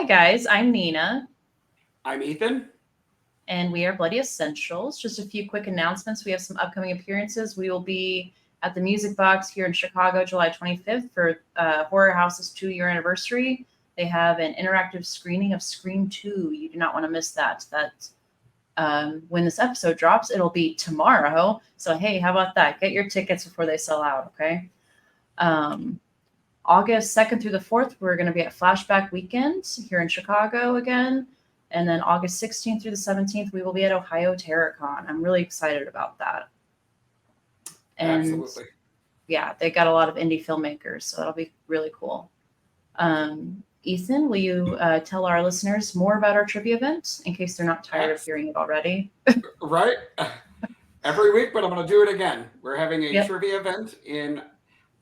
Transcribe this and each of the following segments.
Hi, guys. I'm Nina. I'm Ethan. And we are Bloody Essentials. Just a few quick announcements. We have some upcoming appearances. We will be at the Music Box here in Chicago, July 25th for Horror House's 2-year anniversary. They have an interactive screening of Scream 2. You do not want to miss that. When this episode drops, it'll be tomorrow. So, hey, how about that? Get your tickets before they sell out, okay? August 2nd through the 4th, we're going to be at Flashback Weekend here in Chicago again. And then August 16th through the 17th, we will be at Ohio TerraCon. I'm really excited about that. And Absolutely. Yeah, they got a lot of indie filmmakers, so that'll be really cool. Ethan, will you tell our listeners more about our trivia event in case they're not tired of hearing it already? Right? Every week, but I'm going to do it again. We're having a Yep. trivia event in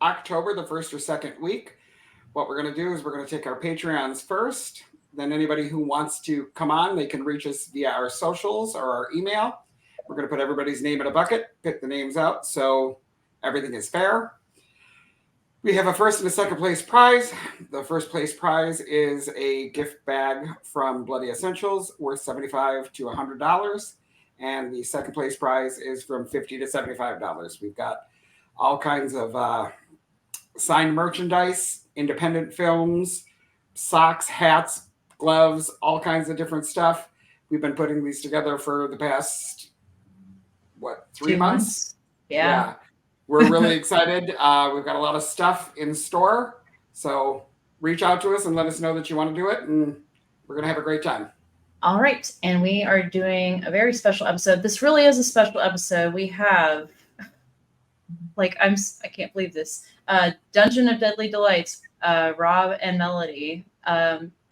October, the first or second week. What we're going to do is we're going to take our Patreons first. Then anybody who wants to come on, they can reach us via our socials or our email. We're going to put everybody's name in a bucket, pick the names out so everything is fair. We have a first and a second place prize. The first place prize is a gift bag from Bloody Essentials worth $75 to $100. And the second place prize is from $50 to $75. We've got all kinds of signed merchandise, independent films, socks, hats, gloves, all kinds of different stuff. We've been putting these together for the past, 3 months? Yeah. We're really excited. We've got a lot of stuff in store. So reach out to us and let us know that you want to do it. And we're going to have a great time. All right. And we are doing a very special episode. This really is a special episode. We have, I can't believe this. Dungeon of Deadly Delights, Rob and Melody.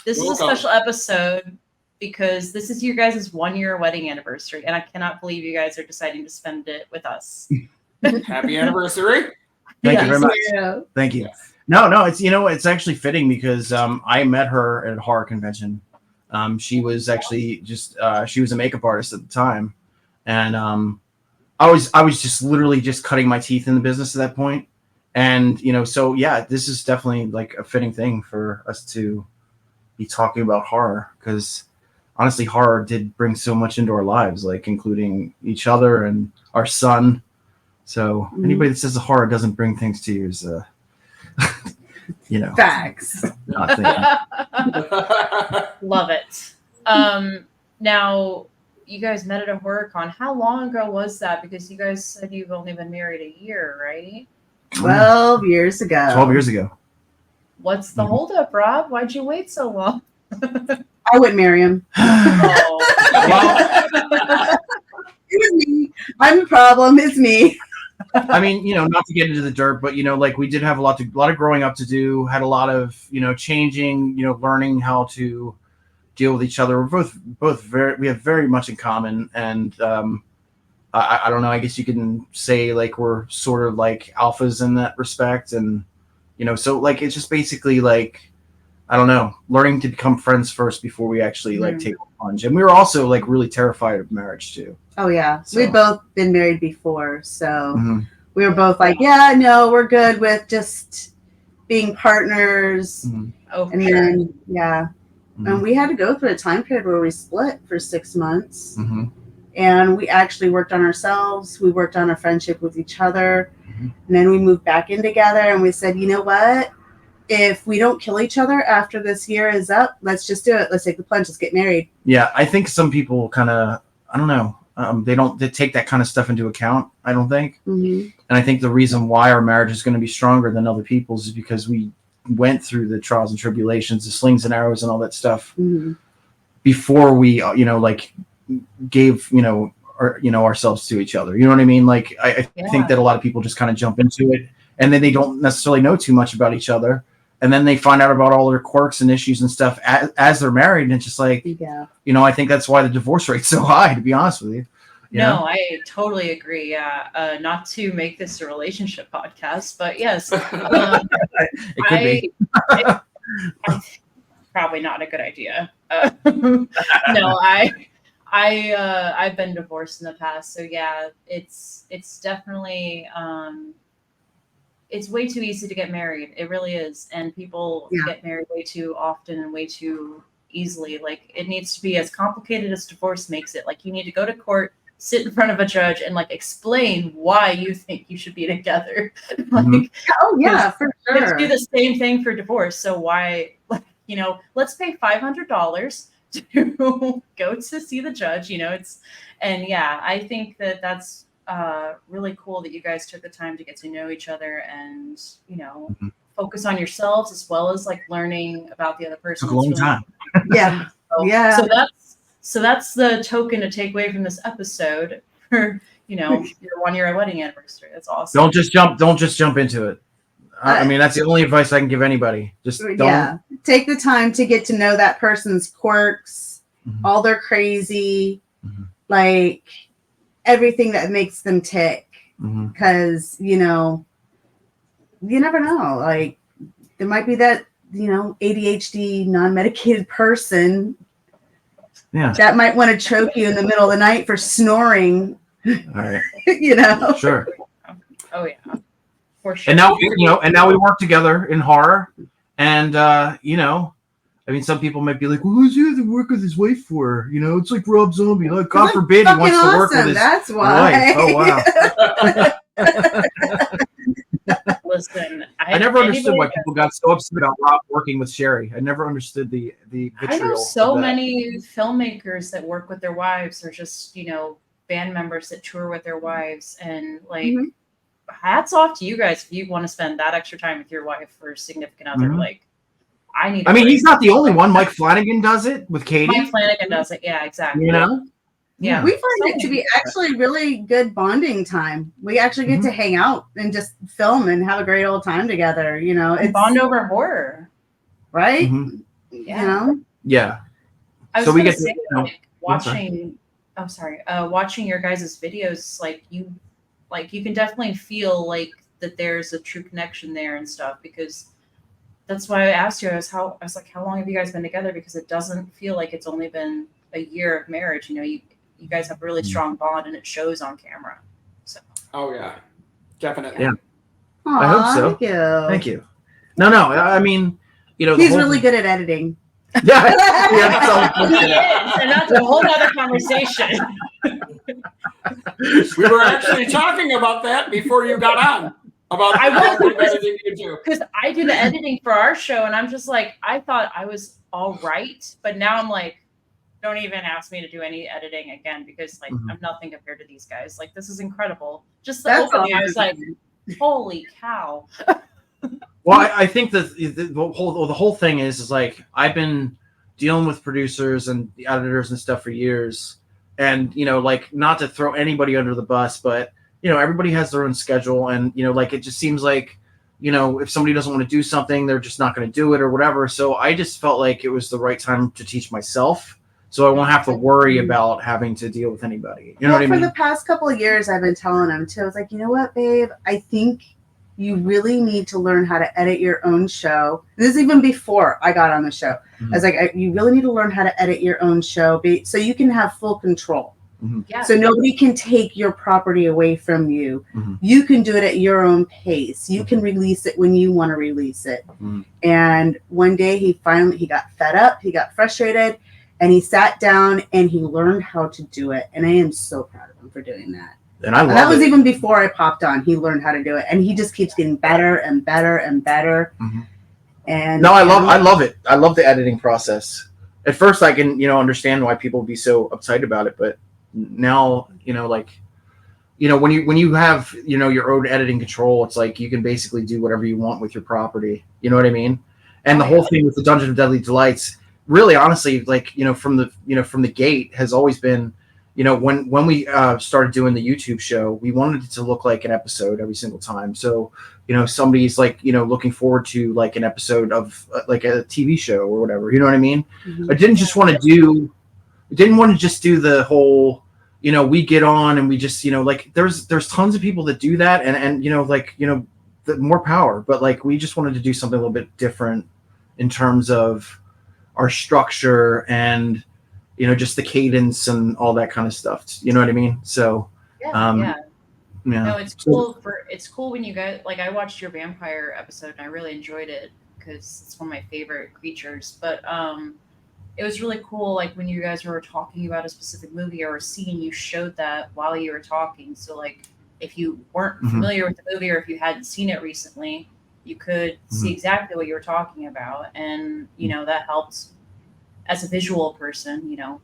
This is a special episode because this is your guys' 1-year wedding anniversary. And I cannot believe you guys are deciding to spend it with us. Happy anniversary. Thank you very much. Yeah. Thank you. Yes. No, it's actually fitting because I met her at a horror convention. She was actually she was a makeup artist at the time. And I was just literally just cutting my teeth in the business at that point. And, so yeah, this is definitely like a fitting thing for us to be talking about horror because honestly, horror did bring so much into our lives, like including each other and our son. So anybody that says the horror doesn't bring things to you is, facts. Love it. Now, you guys met at a horror con. How long ago was that? Because you guys said you've only been married a year, right? 12 years ago. 12 years ago. What's the holdup, Rob? Why'd you wait so long? I wouldn't marry him. It was me. I'm the problem. It's me. I mean, not to get into the dirt, but we did have a lot of growing up to do. Had a lot of changing, learning how to deal with each other. We're both we have very much in common, and I don't know. I guess you can say like we're sort of like alphas in that respect, and so like it's just basically like I don't know, learning to become friends first before we actually like take a plunge. And we were also like really terrified of marriage too. Oh yeah, so. We'd both been married before, so we were both like, yeah, no, we're good with just being partners. And then and we had to go through a time period where we split for 6 months, and we actually worked on ourselves. We worked on our friendship with each other, and then we moved back in together. And we said, you know what? If we don't kill each other after this year is up, let's just do it. Let's take the plunge. Let's get married. Yeah, I think some people kind of, I don't know, they take that kind of stuff into account, I don't think. And I think the reason why our marriage is going to be stronger than other people's is because we went through the trials and tribulations, the slings and arrows and all that stuff before we, gave, ourselves to each other. You know what I mean? Like, I think that a lot of people just kind of jump into it and then they don't necessarily know too much about each other. And then they find out about all their quirks and issues and stuff as they're married. And it's just like, I think that's why the divorce rate's so high, to be honest with you. No, I totally agree. Yeah. Not to make this a relationship podcast, but yes. It could be. Probably not a good idea. No, I've been divorced in the past. So yeah, it's definitely, it's way too easy to get married. It really is. And people get married way too often and way too easily. Like it needs to be as complicated as divorce makes it. Like you need to go to court, sit in front of a judge, and like explain why you think you should be together. Like, oh yeah, for you have sure. to do the same thing for divorce. So why, like, you know, let's pay $500 to go to see the judge. You know, and yeah, I think that that's really cool that you guys took the time to get to know each other and, you know, focus on yourselves as well as like learning about the other person. Took a long time. Yeah. Yeah. So that's the token to take away from this episode for, you know, your 1-year wedding anniversary. That's awesome. Don't just jump into it. I mean, that's the only advice I can give anybody. Just don't. Take the time to get to know that person's quirks, all their crazy, like everything that makes them tick. Because, you know, you never know. Like there might be that, you know, ADHD non-medicated person that might want to choke you in the middle of the night for snoring. All right. You know? Sure. Oh yeah. For sure. And now, you know, we work together in horror. And, you know, I mean, some people might be like, well, who's he to work with his wife for? You know, it's like Rob Zombie. Like, God forbid he wants to work with his That's why. wife. Oh, wow. Listen, I never understood why people got so upset about Rob working with Sherry. I never understood the vitriol. I know so many filmmakers that work with their wives or just, you know, band members that tour with their wives. And like, hats off to you guys if you want to spend that extra time with your wife or significant other. Like, I mean, he's not the only one. Mike Flanagan does it with Katie. Mike Flanagan does it. Yeah, exactly. You know? Yeah. We find it to be actually really good bonding time. We actually get to hang out and just film and have a great old time together. You know, it's bond over horror. Right? Yeah. You know? Yeah. I was so we get to like, watching watching your guys' videos, like you can definitely feel like that there's a true connection there and stuff, because that's why I asked you, I was like, how long have you guys been together? Because it doesn't feel like it's only been a year of marriage. You know, you guys have a really strong bond and it shows on camera. So. Oh yeah, definitely. Yeah. Aww, I hope so. Thank you. No, I mean, you know, he's really good at editing. Yeah. And that's a whole other conversation. We were actually talking about that before you got on. About editing you do. Because I do the editing for our show, and I'm just like, I thought I was all right, but now I'm like, don't even ask me to do any editing again, because like I'm nothing compared to these guys. Like, this is incredible. Just the opening, I was like, holy cow. Well, I think that the whole thing is like, I've been dealing with producers and the editors and stuff for years, and you know, like, not to throw anybody under the bus, but you know, everybody has their own schedule, and you know, like, it just seems like, you know, if somebody doesn't want to do something, they're just not going to do it or whatever. So I just felt like it was the right time to teach myself, so I won't have to worry about having to deal with anybody. You know what I mean? For the past couple of years, I've been telling him too. I was like, you know what, babe? I think you really need to learn how to edit your own show. This is even before I got on the show. I was like, you really need to learn how to edit your own show so you can have full control. Yeah. So nobody can take your property away from you. You can do it at your own pace. You can release it when you want to release it. And one day he got fed up, he got frustrated, and he sat down and he learned how to do it. And I am so proud of him for doing that. And I love that was even before I popped on. He learned how to do it, and he just keeps getting better and better and better. And no, I love it. I love the editing process. At first, I can, you know, understand why people would be so uptight about it, but now, you know, like, you know, when you have, you know, your own editing control, it's like you can basically do whatever you want with your property. You know what I mean? And the whole thing with the Dungeon of Deadly Delights, really, honestly, like, you know, from the gate has always been, you know, when we started doing the YouTube show, we wanted it to look like an episode every single time. So, you know, somebody's like, you know, looking forward to like an episode of like a TV show or whatever. You know what I mean? I didn't want to just do the whole, you know, we get on and we just, you know, like there's tons of people that do that, and you know, like, you know, the more power, but like we just wanted to do something a little bit different in terms of our structure and, you know, just the cadence and all that kind of stuff. You know what I mean? So, yeah. No, it's cool. It's cool when you guys, like, I watched your vampire episode and I really enjoyed it because it's one of my favorite creatures. But it was really cool. Like when you guys were talking about a specific movie or a scene, you showed that while you were talking. So like if you weren't familiar with the movie or if you hadn't seen it recently, you could see exactly what you were talking about. And, you know, that helped as a visual person, you know.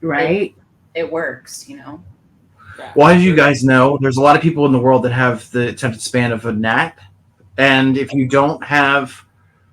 Right. It works, you know. Well, as you guys know, there's a lot of people in the world that have the attention span of a gnat. And if you don't have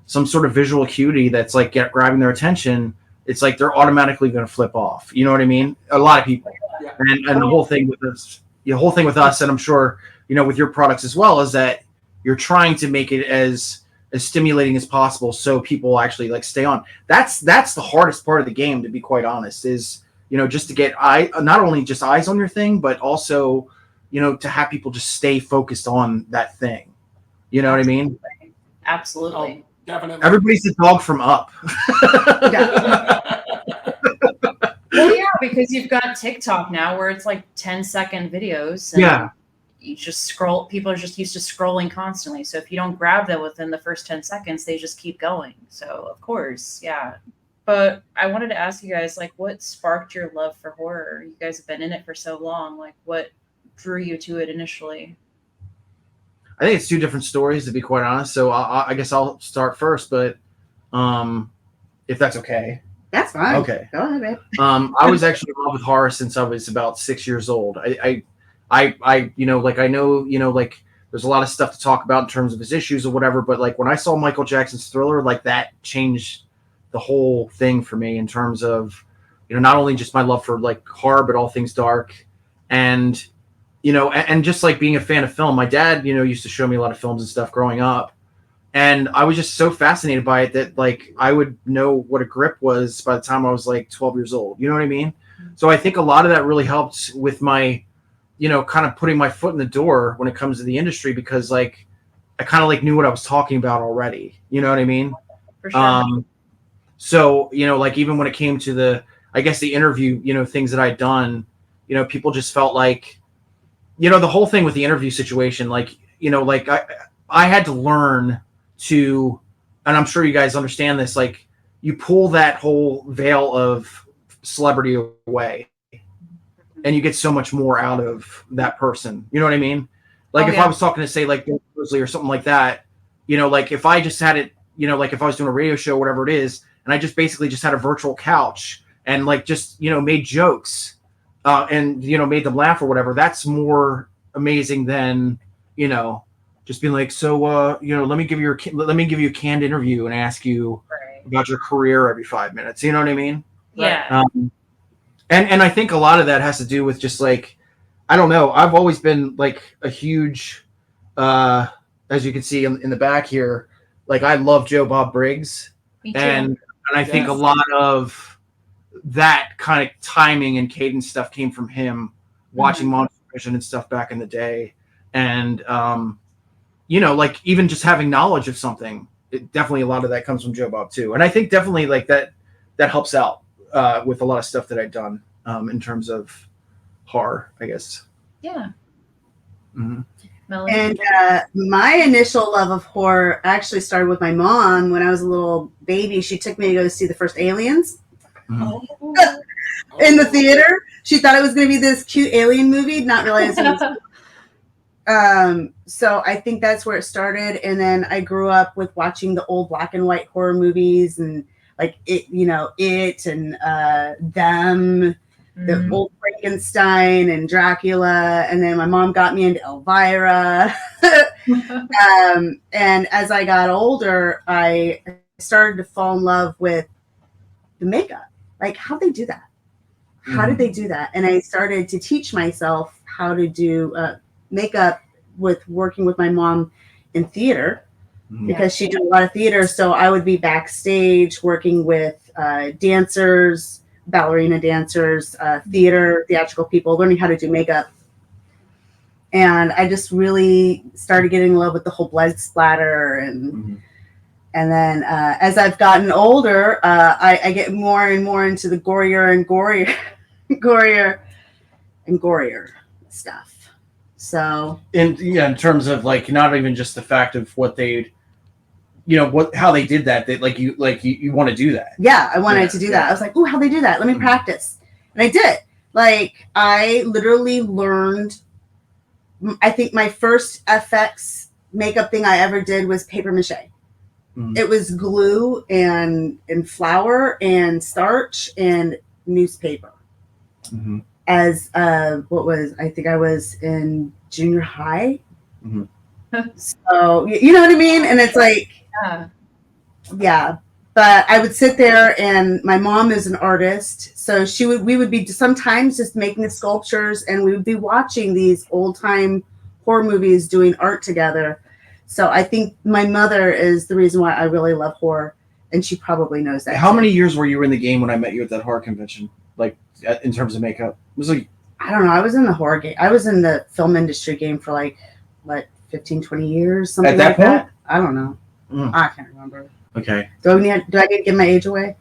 some sort of visual acuity that's like grabbing their attention, it's like they're automatically going to flip off. You know what I mean? A lot of people. Yeah. And the whole thing with this, the whole thing with us, and I'm sure, you know, with your products as well, is that you're trying to make it as stimulating as possible so people actually like stay on. That's the hardest part of the game, to be quite honest, is, you know, just to get not only just eyes on your thing, but also, you know, to have people just stay focused on that thing. You know what I mean? Absolutely. Oh, definitely. Everybody's the dog from Up. Well, yeah, because you've got TikTok now where it's like 10-second videos. And Yeah. You just scroll. People are just used to scrolling constantly. So if you don't grab them within the first 10 seconds, they just keep going. So of course, yeah. But I wanted to ask you guys, like, what sparked your love for horror? You guys have been in it for so long. Like, what drew you to it initially? I think it's two different stories, to be quite honest. So I guess I'll start first, but if that's okay. That's fine. Okay. Go ahead, babe. I was actually in love with horror since I was about 6 years old. I you know, like I know, you know, like there's a lot of stuff to talk about in terms of his issues or whatever, but like when I saw Michael Jackson's Thriller, like that changed the whole thing for me in terms of, you know, not only just my love for like horror, but all things dark. And, you know, and just like being a fan of film, my dad, you know, used to show me a lot of films and stuff growing up. And I was just so fascinated by it that like I would know what a grip was by the time I was like 12 years old. You know what I mean? So I think a lot of that really helped with my, you know, kind of putting my foot in the door when it comes to the industry, because like I kind of like knew what I was talking about already. You know what I mean? For sure. So, you know, like even when it came to the, I guess the interview, you know, things that I'd done, you know, people just felt like, you know, the whole thing with the interview situation, like, you know, like I had to learn to, and I'm sure you guys understand this, like you pull that whole veil of celebrity away and you get so much more out of that person. You know what I mean? Like if I was talking to say like Bill Moseley or something like that, you know, like if I just had it, you know, like if I was doing a radio show, whatever it is, and I just basically just had a virtual couch and like just, you know, made jokes and, you know, made them laugh or whatever, that's more amazing than, you know, just being like, so, you know, let me give you a canned interview and ask you about your career every 5 minutes. You know what I mean? Yeah. And I think a lot of that has to do with just like, I don't know. I've always been like a huge, as you can see in the back here, like I love Joe Bob Briggs. Me too. And I think a lot of that kind of timing and cadence stuff came from him watching Monster Vision and stuff back in the day. And, you know, like even just having knowledge of something, definitely a lot of that comes from Joe Bob too. And I think definitely like that helps out with a lot of stuff that I've done in terms of horror, I guess. Yeah. Mm-hmm. And my initial love of horror actually started with my mom when I was a little baby. She took me to go see the first Aliens in the theater. She thought it was going to be this cute alien movie, not realizing it was. So I think that's where it started. And then I grew up with watching the old black and white horror movies and like it, you know, It and Them. The old Frankenstein and Dracula, and then my mom got me into Elvira. And as I got older, I started to fall in love with the makeup. Like, how'd they do that? How did they do that? And I started to teach myself how to do makeup with working with my mom in theater because she did a lot of theater. So I would be backstage working with dancers, ballerina dancers, theatrical people, learning how to do makeup. And I just really started getting in love with the whole blood splatter. And then as I've gotten older, I get more and more into the gorier stuff. So in terms of like not even just the fact of what they'd how they did that. That you want to do that. Yeah, I wanted to do that. I was like, oh, how they do that? Let me practice. And I did. Like, I literally learned, I think my first FX makeup thing I ever did was paper mache. It was glue and flour and starch and newspaper. As I think I was in junior high. So you know what I mean? And it's like, yeah. But I would sit there, and my mom is an artist, so we would be sometimes just making sculptures, and we would be watching these old time horror movies, doing art together. So I think my mother is the reason why I really love horror, and she probably knows that. How many years were you in the game when I met you at that horror convention? Like in terms of makeup, it was like, I don't know. I was in the horror game. I was in the film industry game for like 15, 20 years, something like that. I don't know. I can't remember. Okay. Do I need to give my age away?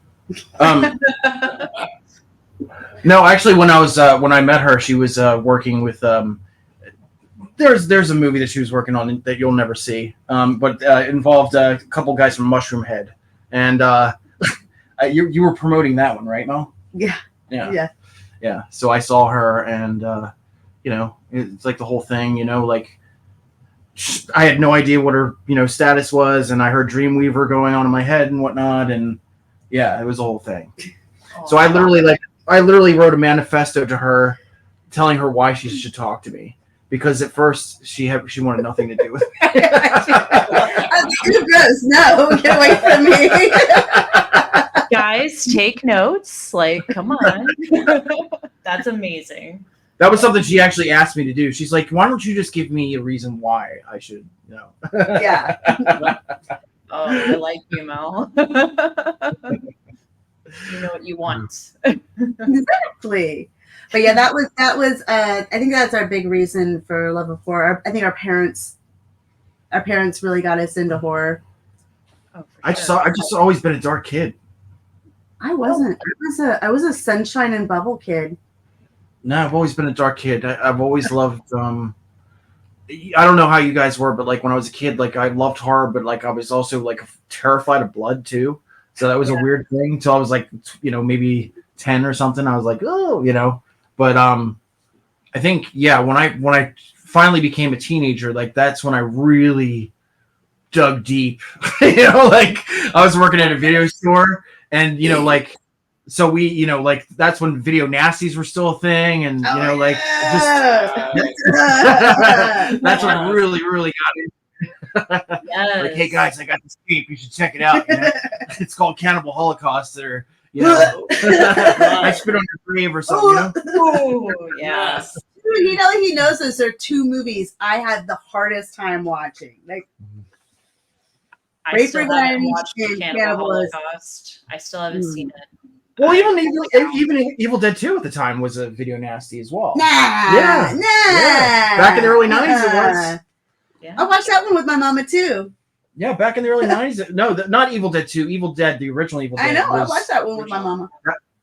No, actually, when I met her, she was working with there's a movie that she was working on that you'll never see, but involved a couple guys from Mushroom Head, and you were promoting that one, right, Mel? Yeah. So I saw her, and it's like the whole thing, like. I had no idea what her, status was, and I heard Dreamweaver going on in my head and whatnot, and yeah, it was the whole thing. So I literally wrote a manifesto to her, telling her why she should talk to me, because at first she wanted nothing to do with it. No, get away from me. Guys, take notes. Like, come on, that's amazing. That was something she actually asked me to do. She's like, why don't you just give me a reason why I should know? Yeah. Oh, I like you, Mel. You know what you want. Exactly. But yeah, that was I think that's our big reason for love of horror. I think our parents really got us into horror. Oh, I just always been a dark kid. I wasn't. I was a sunshine and bubble kid. No, I've always been a dark kid. I've always loved. I don't know how you guys were, but like when I was a kid, like I loved horror, but like I was also like terrified of blood too. So that was a weird thing until I was like, maybe 10 or something. I was like, oh, But I think when I finally became a teenager, like that's when I really dug deep. Like I was working at a video store, and like. So we, like that's when video nasties were still a thing, and that's what really, really got me. Like, hey guys, I got this tape. You should check it out. It's called Cannibal Holocaust, or I spit on your grave or something. Oh, yes. He knows those are two movies I had the hardest time watching. Like, I still haven't watched Cannibal Holocaust. I still haven't seen it. Well, even Evil Dead 2 at the time was a video nasty as well. Yeah. Back in the early 90s it was. Yeah. I watched that one with my mama too. Yeah, back in the early 90s. No, not Evil Dead 2. Evil Dead, the original Evil Dead. I know. I watched that one with my mama.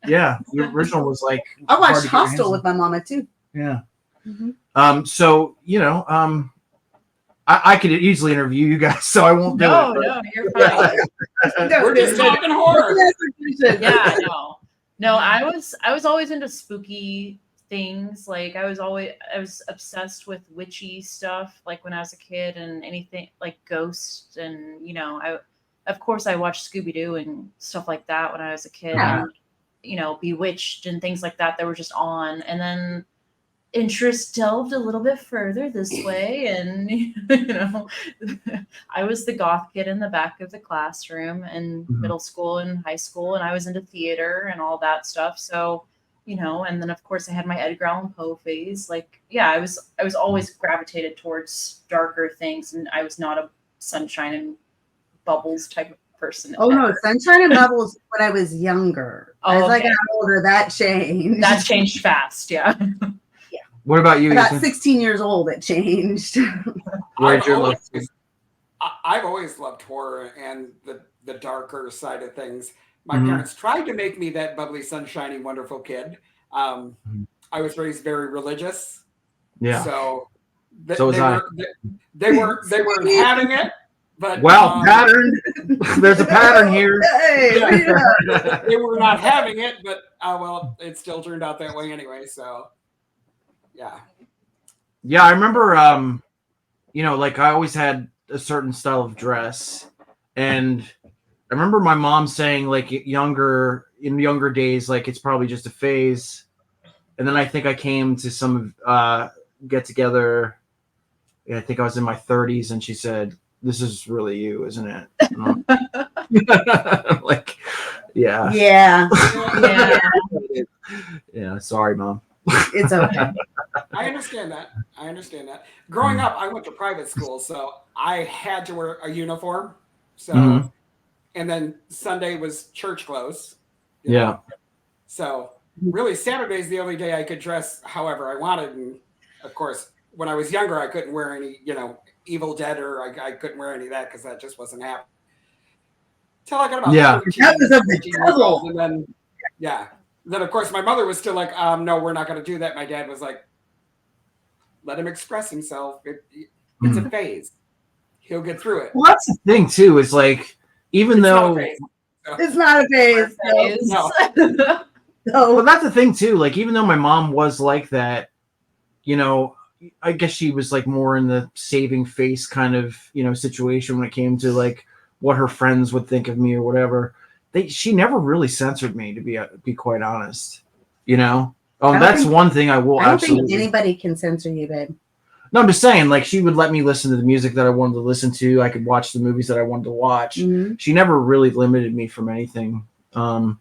Yeah, the original was like. I watched Hostel with my mama too. Yeah. Mm-hmm. So I could easily interview you guys, so I won't do it. No, you're fine. We're just talking horror. Yeah, no. I was always into spooky things. Like I was obsessed with witchy stuff. Like when I was a kid, and anything like ghosts, and of course I watched Scooby-Doo and stuff like that when I was a kid. Yeah. And, Bewitched and things like that were just on, and then interest delved a little bit further this way, and I was the goth kid in the back of the classroom in middle school and high school, and I was into theater and all that stuff. So and then of course I had my Edgar Allan Poe phase. Like I was always gravitated towards darker things, and I was not a sunshine and bubbles type of person. Oh no, sunshine and bubbles when I was younger. As I got older, that changed. That changed fast. Yeah. What about you? About 16 years old, it changed. I've always loved horror and the darker side of things. My parents tried to make me that bubbly, sunshiny, wonderful kid. I was raised very religious. Yeah. So they weren't having it. But pattern. There's a pattern here. Hey, yeah. They were not having it, but well, it still turned out that way anyway. So, yeah. Yeah, I remember. Like I always had a certain style of dress, and I remember my mom saying, like, in younger days, like it's probably just a phase. And then I think I came to some get together. I think I was in my 30s, and she said, "This is really you, isn't it?" Like, yeah. Yeah. Sorry, Mom. It's okay. I understand that. Growing up, I went to private school, so I had to wear a uniform. So, and then Sunday was church clothes. Yeah. So really, Saturday's the only day I could dress however I wanted. And of course, when I was younger, I couldn't wear any, Evil Dead, or I couldn't wear any of that because that just wasn't happening. Till I got about 13, that was of the devil. And then, then of course my mother was still like, no, we're not going to do that. My dad was like, let him express himself. It's a phase. He'll get through it. Well, that's the thing too. Is like, even though it's not a phase. No. Well, that's the thing too. Like, even though my mom was like that, I guess she was like more in the saving face kind of, situation when it came to like what her friends would think of me or whatever. She never really censored me, to be quite honest. That's one thing I will. I don't absolutely think anybody can censor you, babe. No, I'm just saying, like, she would let me listen to the music that I wanted to listen to. I could watch the movies that I wanted to watch. Mm-hmm. She never really limited me from anything. And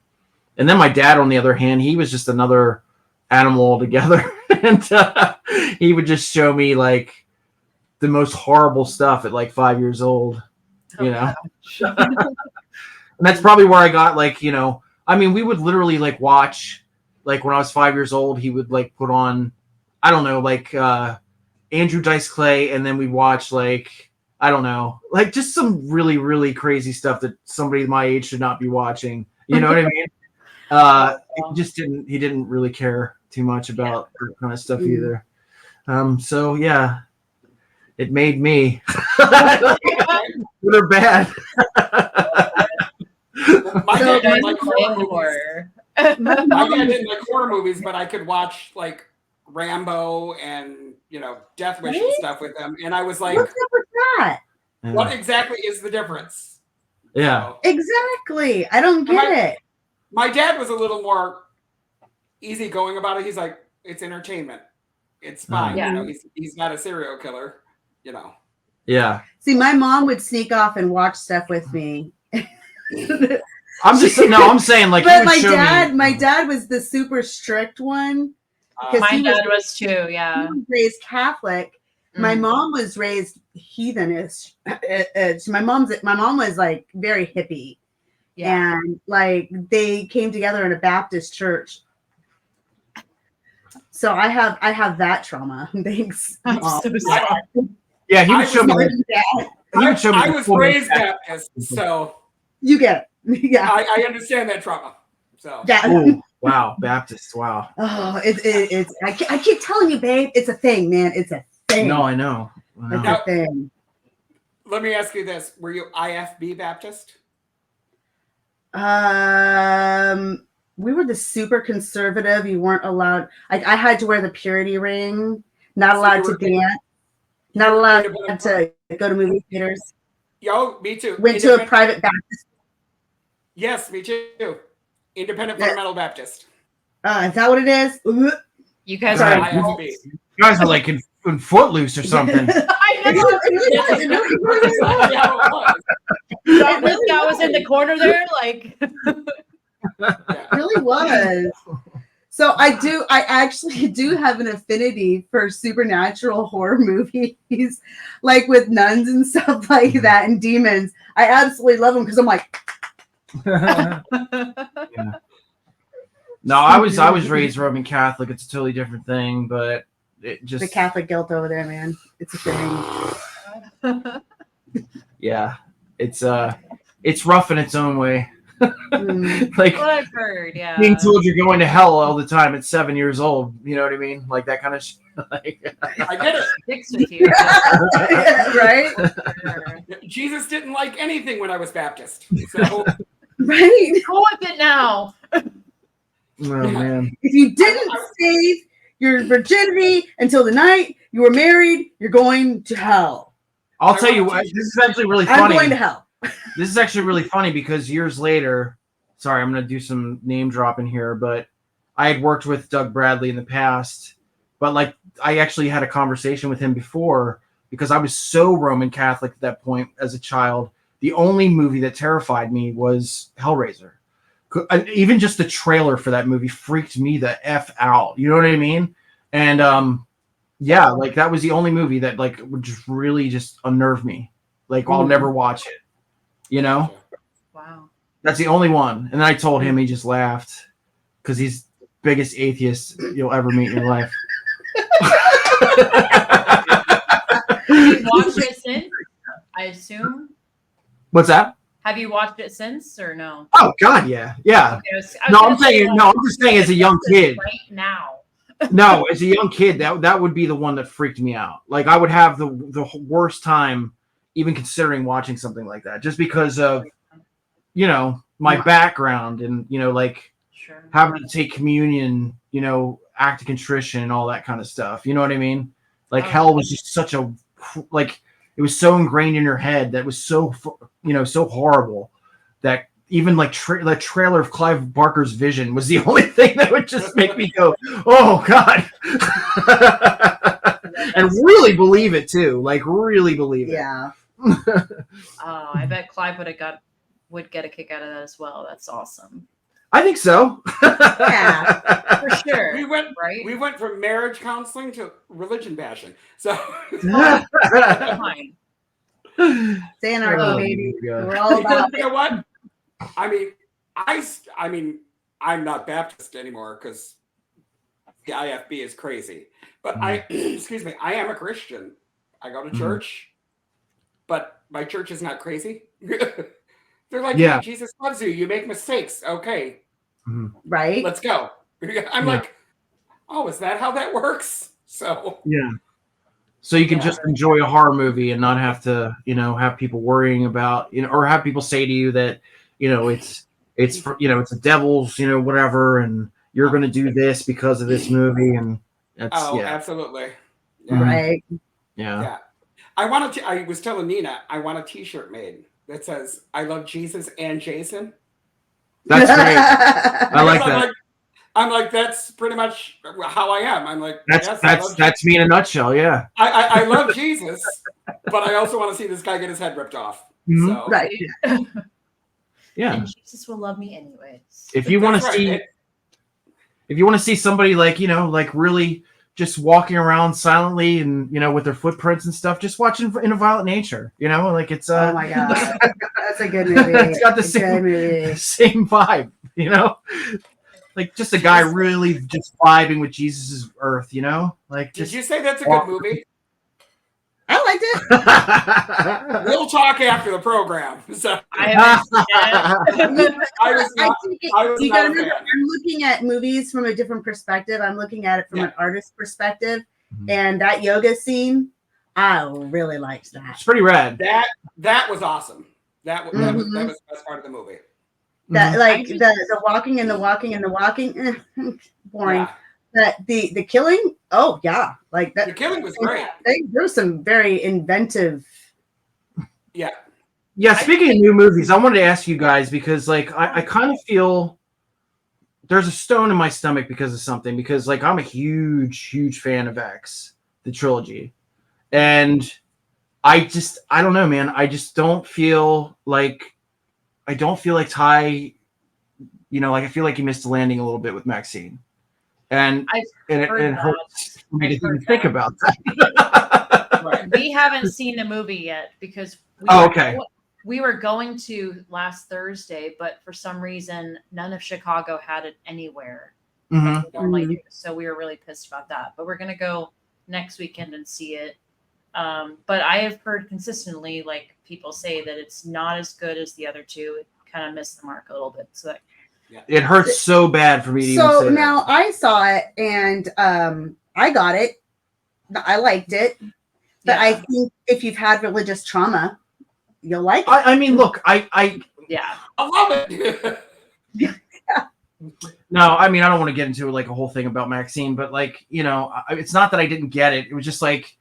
then my dad, on the other hand, he was just another animal altogether. And he would just show me, like, the most horrible stuff at, like, 5 years old, And that's probably where I got, like, we would literally, like, watch, like, when I was 5 years old, he would, like, put on, I don't know, like, Andrew Dice Clay, and then we watch, like, I don't know, like, just some really, really crazy stuff that somebody my age should not be watching. You know what I mean? He didn't really care too much about that kind of stuff either. So yeah, it made me good or bad. My dad didn't like horror movies. My dad didn't like horror movies, but I could watch like Rambo and Death Wish and stuff with them, and I was like, "What's up with that? What exactly is the difference?" Yeah, exactly. I don't get it. My dad was a little more easygoing about it. He's like, "It's entertainment. It's fine. He's not a serial killer. Yeah. See, my mom would sneak off and watch stuff with me. I'm saying like. But my dad was the super strict one. My dad was too. Yeah. He was raised Catholic. My mom was raised heathenish. My mom was like very hippie. Yeah. And like they came together in a Baptist church. So I have that trauma. Thanks. I'm so sorry. Yeah, he would show me. I was raised Baptist, so you get it. Yeah, I understand that trauma. So yeah. Ooh, wow, Baptist. Wow. Oh, it's. I keep telling you, babe. It's a thing, man. It's a thing. No, I know. It's a thing. Let me ask you this: were you IFB Baptist? We were the super conservative. You weren't allowed. I had to wear the purity ring. Not allowed to dance. Not allowed to go to movie theaters. Yo, me too. Went to a private Baptist. Yes, me too. Independent Fundamental Baptist. Is that what it is? You guys are IFB. You guys are like in Footloose or something. I know. That was in the corner there, like. It really was. So I actually do have an affinity for supernatural horror movies, like with nuns and stuff like that and demons. I absolutely love them because I'm like. Yeah. No, I was raised Roman Catholic. It's a totally different thing, but it just the Catholic guilt over there, man. It's a thing. Yeah, it's rough in its own way. Like what I've heard, yeah. being told you're going to hell all the time at 7 years old. You know what I mean? Like that kind of shit. Like, I get it. Sticks with you. Yeah, right? Sure. Jesus didn't like anything when I was Baptist. So Right? Go with it now. Oh man. If you didn't save your virginity until the night you were married, you're going to hell. I'll tell you what, this is actually really I'm funny. going to hell. This is actually really funny because years later, sorry, I'm going to do some name dropping here, but I had worked with Doug Bradley in the past, but like I actually had a conversation with him before because I was so Roman Catholic at that point as a child. The only movie that terrified me was Hellraiser. Even just the trailer for that movie freaked me the F out. You know what I mean? And yeah, like that was the only movie that like would just really just unnerve me. Like I'll never watch it. You know? Wow. That's the only one. And then I told him, he just laughed because he's the biggest atheist you'll ever meet in your life. Have you watched it since? I assume. What's that? Have you watched it since or no? Oh God, yeah. Okay, I'm just saying as a young kid. Right now. No, as a young kid, that would be the one that freaked me out. Like I would have the worst time even considering watching something like that, just because of, you know, my background and, you know, like having to take communion, you know, act of contrition and all that kind of stuff. You know what I mean? Like hell was just such a, like, it was so ingrained in your head that was so, you know, so horrible that even like the trailer of Clive Barker's Vision was the only thing that would just make me go, oh God. And really believe it too. Like really believe it. Yeah. Oh, I bet Clive would get a kick out of that as well. That's awesome. I think so. Yeah. For sure. we went from marriage counseling to religion bashing. So Fine. Say anarchy, baby. We're all about you know what? I mean, I'm not Baptist anymore because the IFB is crazy. But excuse me, I am a Christian. I go to church, but my church is not crazy. They're like, hey, Jesus loves you. You make mistakes. Okay. Right. Let's go. I'm like, oh, is that how that works? So so you can just enjoy a horror movie and not have to, you know, have people worrying about, you know, or have people say to you that, you know, it's for, you know, it's the devil's, you know, whatever, and you're going to do this because of this movie, and that's absolutely. Yeah. Right. Yeah. I was telling Nina, I want a T-shirt made that says "I love Jesus and Jason." That's great. I like that. I'm like, that's pretty much how I am. I'm like, that's me in a nutshell. Yeah. I love Jesus, but I also want to see this guy get his head ripped off. Mm-hmm. So. Right. Yeah. And Jesus will love me anyways. If you want to see, if you want to see somebody like, you know, like really just walking around silently and, you know, with their footprints and stuff, just watching In a Violent Nature, you know, like it's oh my God, that's a good movie. It's got the same vibe, you know, like just a guy really just vibing with Jesus's earth, you know, like. Did you say that's a good movie? I liked it. We'll talk after the program. So I'm looking at movies from a different perspective. I'm looking at it from an artist's perspective, and that yoga scene, I really liked that. It's pretty rad. That was awesome. That was the best part of the movie. That like the walking and the walking and the walking, boring. Yeah. That the killing, oh yeah, like that. The killing was great. There's some very inventive. Yeah. Yeah. Speaking of new movies, I wanted to ask you guys because, like, I kind of feel there's a stone in my stomach because of something. Because, like, I'm a huge fan of X, the trilogy, and I don't know, man. I just don't feel like Ty. You know, like I feel like he missed the landing a little bit with Maxine. And it hurts for me to even think about that. Right. We haven't seen the movie yet because we were going to last Thursday, but for some reason, none of Chicago had it anywhere. So we were really pissed about that. But we're going to go next weekend and see it. But I have heard consistently, like people say that it's not as good as the other two. It kind of missed the mark a little bit. So it hurts so bad for me to even say that. now I saw it and I got it. I liked it. But I think if you've had religious trauma, you'll like it. I mean, look, I love it. No, I mean, I don't want to get into like a whole thing about Maxine, but like, you know, it's not that I didn't get it. It was just like,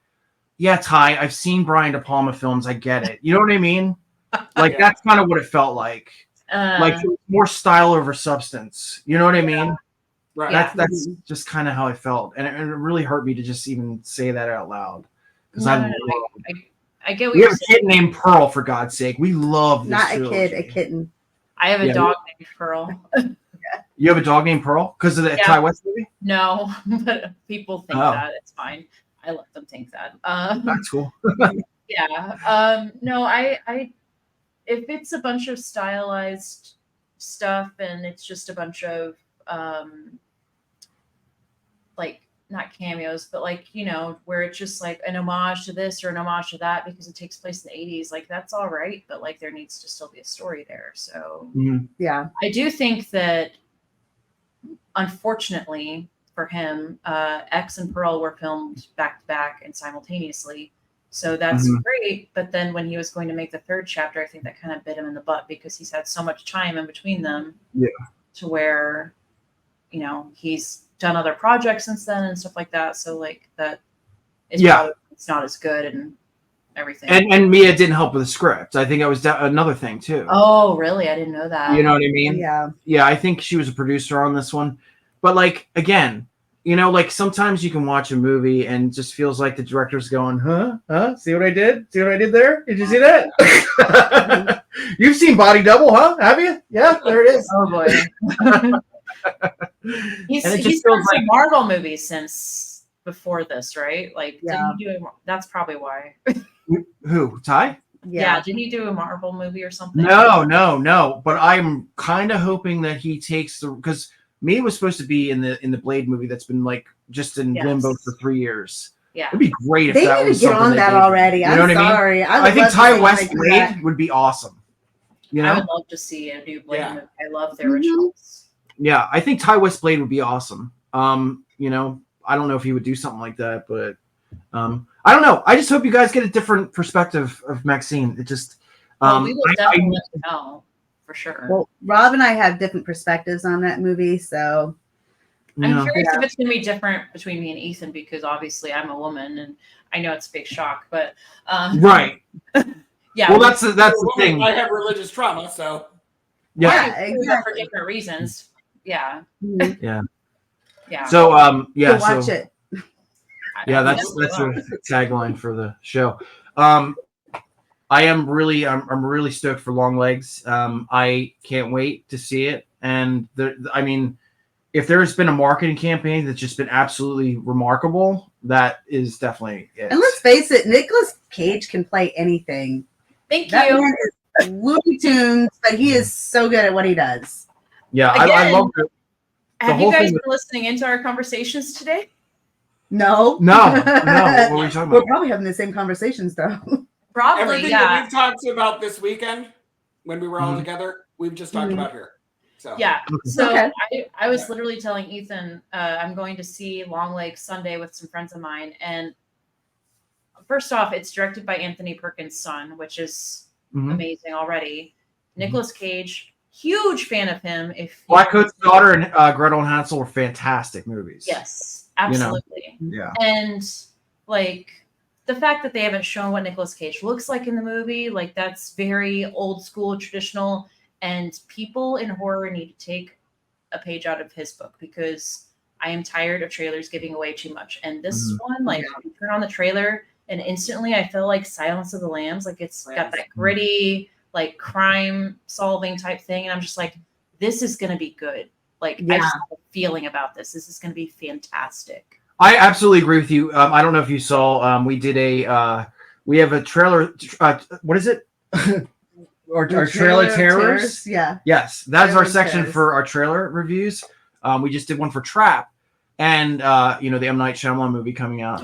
yeah, Ty, I've seen Brian De Palma films. I get it. You know what I mean? Like, that's kind of what it felt like. Like, it was more style over substance. You know what I mean? Right. That's just kind of how I felt. And it really hurt me to just even say that out loud. Because I get what we you're have saying. a kid named Pearl, for God's sake. We love this Not trilogy. a kid, a kitten. I have a dog named Pearl. You have a dog named Pearl? Because of the Ty West movie? No, but people think that. It's fine. I let them think that. That's cool. No, I if it's a bunch of stylized stuff and it's just a bunch of like not cameos, but like, you know, where it's just like an homage to this or an homage to that because it takes place in the 80s, like that's all right, but like there needs to still be a story there. So I do think that unfortunately for him, X and Pearl were filmed back to back and simultaneously. So that's great. But then when he was going to make the third chapter, I think that kind of bit him in the butt because he's had so much time in between them to where, you know, he's done other projects since then and stuff like that. So like that is probably, it's not as good and everything. And Mia didn't help with the script. I think that was another thing too. Oh, really? I didn't know that. You know what I mean? Yeah. Yeah, I think she was a producer on this one. But like, again, you know, like sometimes you can watch a movie and it just feels like the director's going, huh? See what I did? See what I did there? Did you see that? You've seen Body Double, huh? Have you? Yeah, there it is. Oh boy. he's done some Marvel movies since before this, right? Like, didn't he do that's probably why. Who? Ty? Yeah. Didn't he do a Marvel movie or something? No. But I'm kind of hoping that he takes because Mia was supposed to be in the Blade movie that's been like just in limbo for 3 years. Yeah, it'd be great if they that need was to get on that already. You know what sorry. I mean? I think Ty West Blade would be awesome. You know, I would love to see a new Blade movie. I love the originals. Yeah, I think Ty West Blade would be awesome. You know, I don't know if he would do something like that, but I don't know. I just hope you guys get a different perspective of Maxine. It just we will definitely know for sure. Well, Rob and I have different perspectives on that movie, so I'm curious if it's going to be different between me and Ethan because obviously I'm a woman and I know it's a big shock, but right. Yeah. Well, that's the thing. I have religious trauma, so for different reasons. Yeah. Yeah. Yeah. So so watch it. Yeah, that's a tagline for the show. I'm really stoked for Long Legs. I can't wait to see it. And I mean, if there's been a marketing campaign that's just been absolutely remarkable, that is definitely it. And let's face it, Nicolas Cage can play anything. Thank that you. Man is Looney Tunes, but he is so good at what he does. Yeah, I love it. Have you guys been listening into our conversations today? No. What were we talking about? We're probably having the same conversations, though. Probably, everything that we've talked about this weekend when we were all together, we've just talked about here. So I was literally telling Ethan I'm going to see Long Legs Sunday with some friends of mine, and first off, it's directed by Anthony Perkins' son, which is amazing already. Nicolas Cage, huge fan of him. Blackcoat's Daughter and Gretel and Hansel were fantastic movies. Yes, absolutely. You know? Yeah, and like the fact that they haven't shown what Nicolas Cage looks like in the movie, like that's very old school, traditional. And people in horror need to take a page out of his book because I am tired of trailers giving away too much. And this one, like, you turn on the trailer and instantly I feel like Silence of the Lambs. Like, it's got that gritty, like, crime solving type thing. And I'm just like, this is going to be good. Like, I just have a feeling about this. This is going to be fantastic. I absolutely agree with you. I don't know if you saw, we did we have a trailer. What is it? Our trailer terrors. Yeah. Yes, that's our section for our trailer reviews. We just did one for Trap, and the M. Night Shyamalan movie coming out.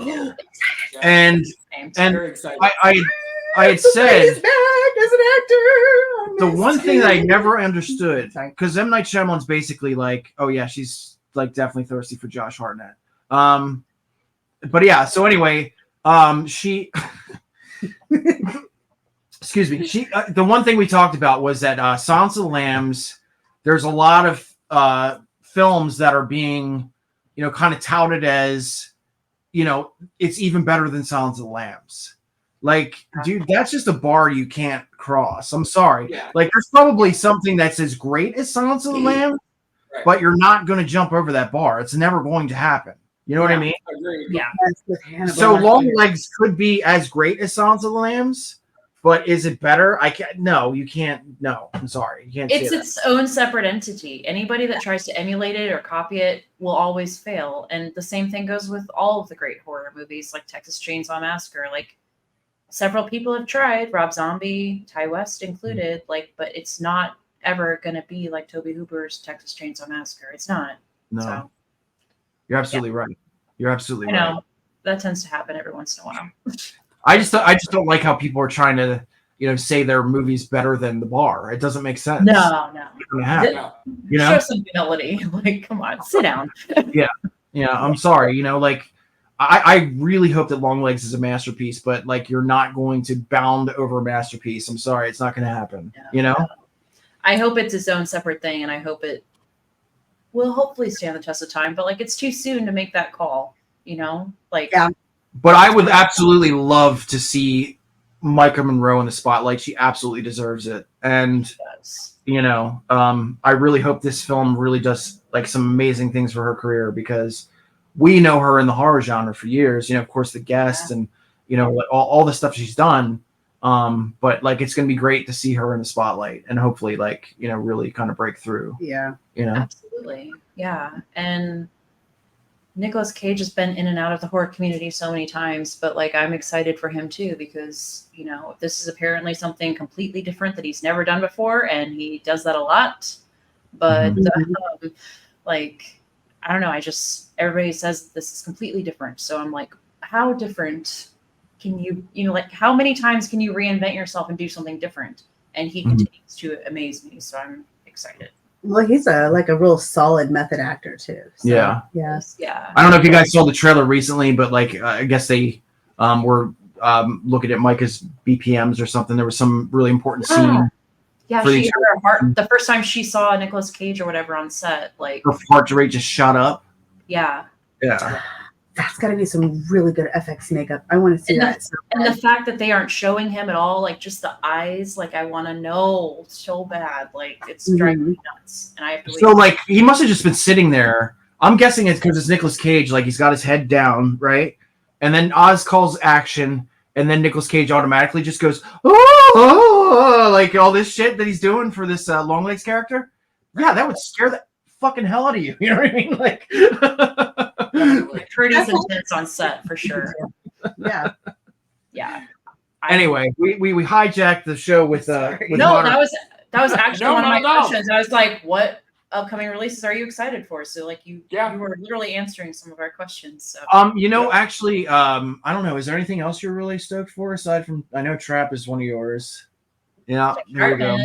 and very excited. I had said he's back as an actor. the one thing that I never understood, because M. Night Shyamalan's basically like, oh yeah, she's like definitely thirsty for Josh Hartnett. But yeah, so anyway, she excuse me, she the one thing we talked about was that Silence of the Lambs, there's a lot of films that are being, kind of touted as, it's even better than Silence of the Lambs. Like, dude, that's just a bar you can't cross. I'm sorry. Yeah. Like, there's probably something that's as great as Silence of the Lambs, Right. but you're not going to jump over that bar. It's never going to happen. You know what I mean? Agreed. Yeah. So Long Legs could be as great as Silence of the Lambs, but is it better? I can't. No, you can't. No, I'm sorry. You can't. It's say its own separate entity. Anybody that tries to emulate it or copy it will always fail. And the same thing goes with all of the great horror movies, like Texas Chainsaw Massacre. Like, several people have tried, Rob Zombie, Ty West included. Like, but it's not ever going to be like Tobe Hooper's Texas Chainsaw Massacre. It's not. No, So, you're absolutely right. You're absolutely I right. know that tends to happen every once in a while. I just don't like how people are trying to, say their movie's better than the bar. It doesn't make sense. No. Yeah. Show some humility. Like, come on, sit down. Yeah, I'm sorry. Like, I really hope that Long Legs is a masterpiece, but like, you're not going to bound over a masterpiece. I'm sorry, it's not going to happen. I hope it's its own separate thing, and I hope it will hopefully stand the test of time. But like, it's too soon to make that call. Like, Yeah. But I would absolutely love to see Micah Monroe in the spotlight. She absolutely deserves it, and does. I really hope this film really does like some amazing things for her career, because we know her in the horror genre for years. Of course, The Guest, and all the stuff she's done. But like, it's going to be great to see her in the spotlight, and hopefully, like, really kind of break through. Yeah. Absolutely. Yeah. And Nicolas Cage has been in and out of the horror community so many times, but like, I'm excited for him too, because, this is apparently something completely different that he's never done before. And he does that a lot, but like, I don't know. Everybody says this is completely different. So I'm like, how different can you, like, how many times can you reinvent yourself and do something different? And he continues to amaze me. So I'm excited. Well, he's a real solid method actor too. So, Yeah. Yeah. I don't know if you guys saw the trailer recently, but like, I guess they were looking at Micah's BPMs or something. There was some really important scene. Yeah, she heard her heart the first time she saw Nicolas Cage or whatever on set. Like, her heart rate just shot up. Yeah. Yeah. That's got to be some really good FX makeup. I want to see that. And the fact that they aren't showing him at all, like just the eyes, like I want to know so bad. Like, it's driving me nuts. And I have to So like, he must have just been sitting there. I'm guessing it's because it's Nicolas Cage. Like, he's got his head down, right? And then Oz calls action, and then Nicolas Cage automatically just goes, oh, like all this shit that he's doing for this Long Legs character. Yeah, that would scare the fucking hell out of you. You know what I mean? Like, Trudy's intense on set for sure. Yeah. Yeah. Anyway, we hijacked the show with that was actually one of my questions. I was like, what upcoming releases are you excited for? So like, you were literally answering some of our questions. So actually, I don't know, is there anything else you're really stoked for aside from, I know Trap is one of yours. Yeah, there we go.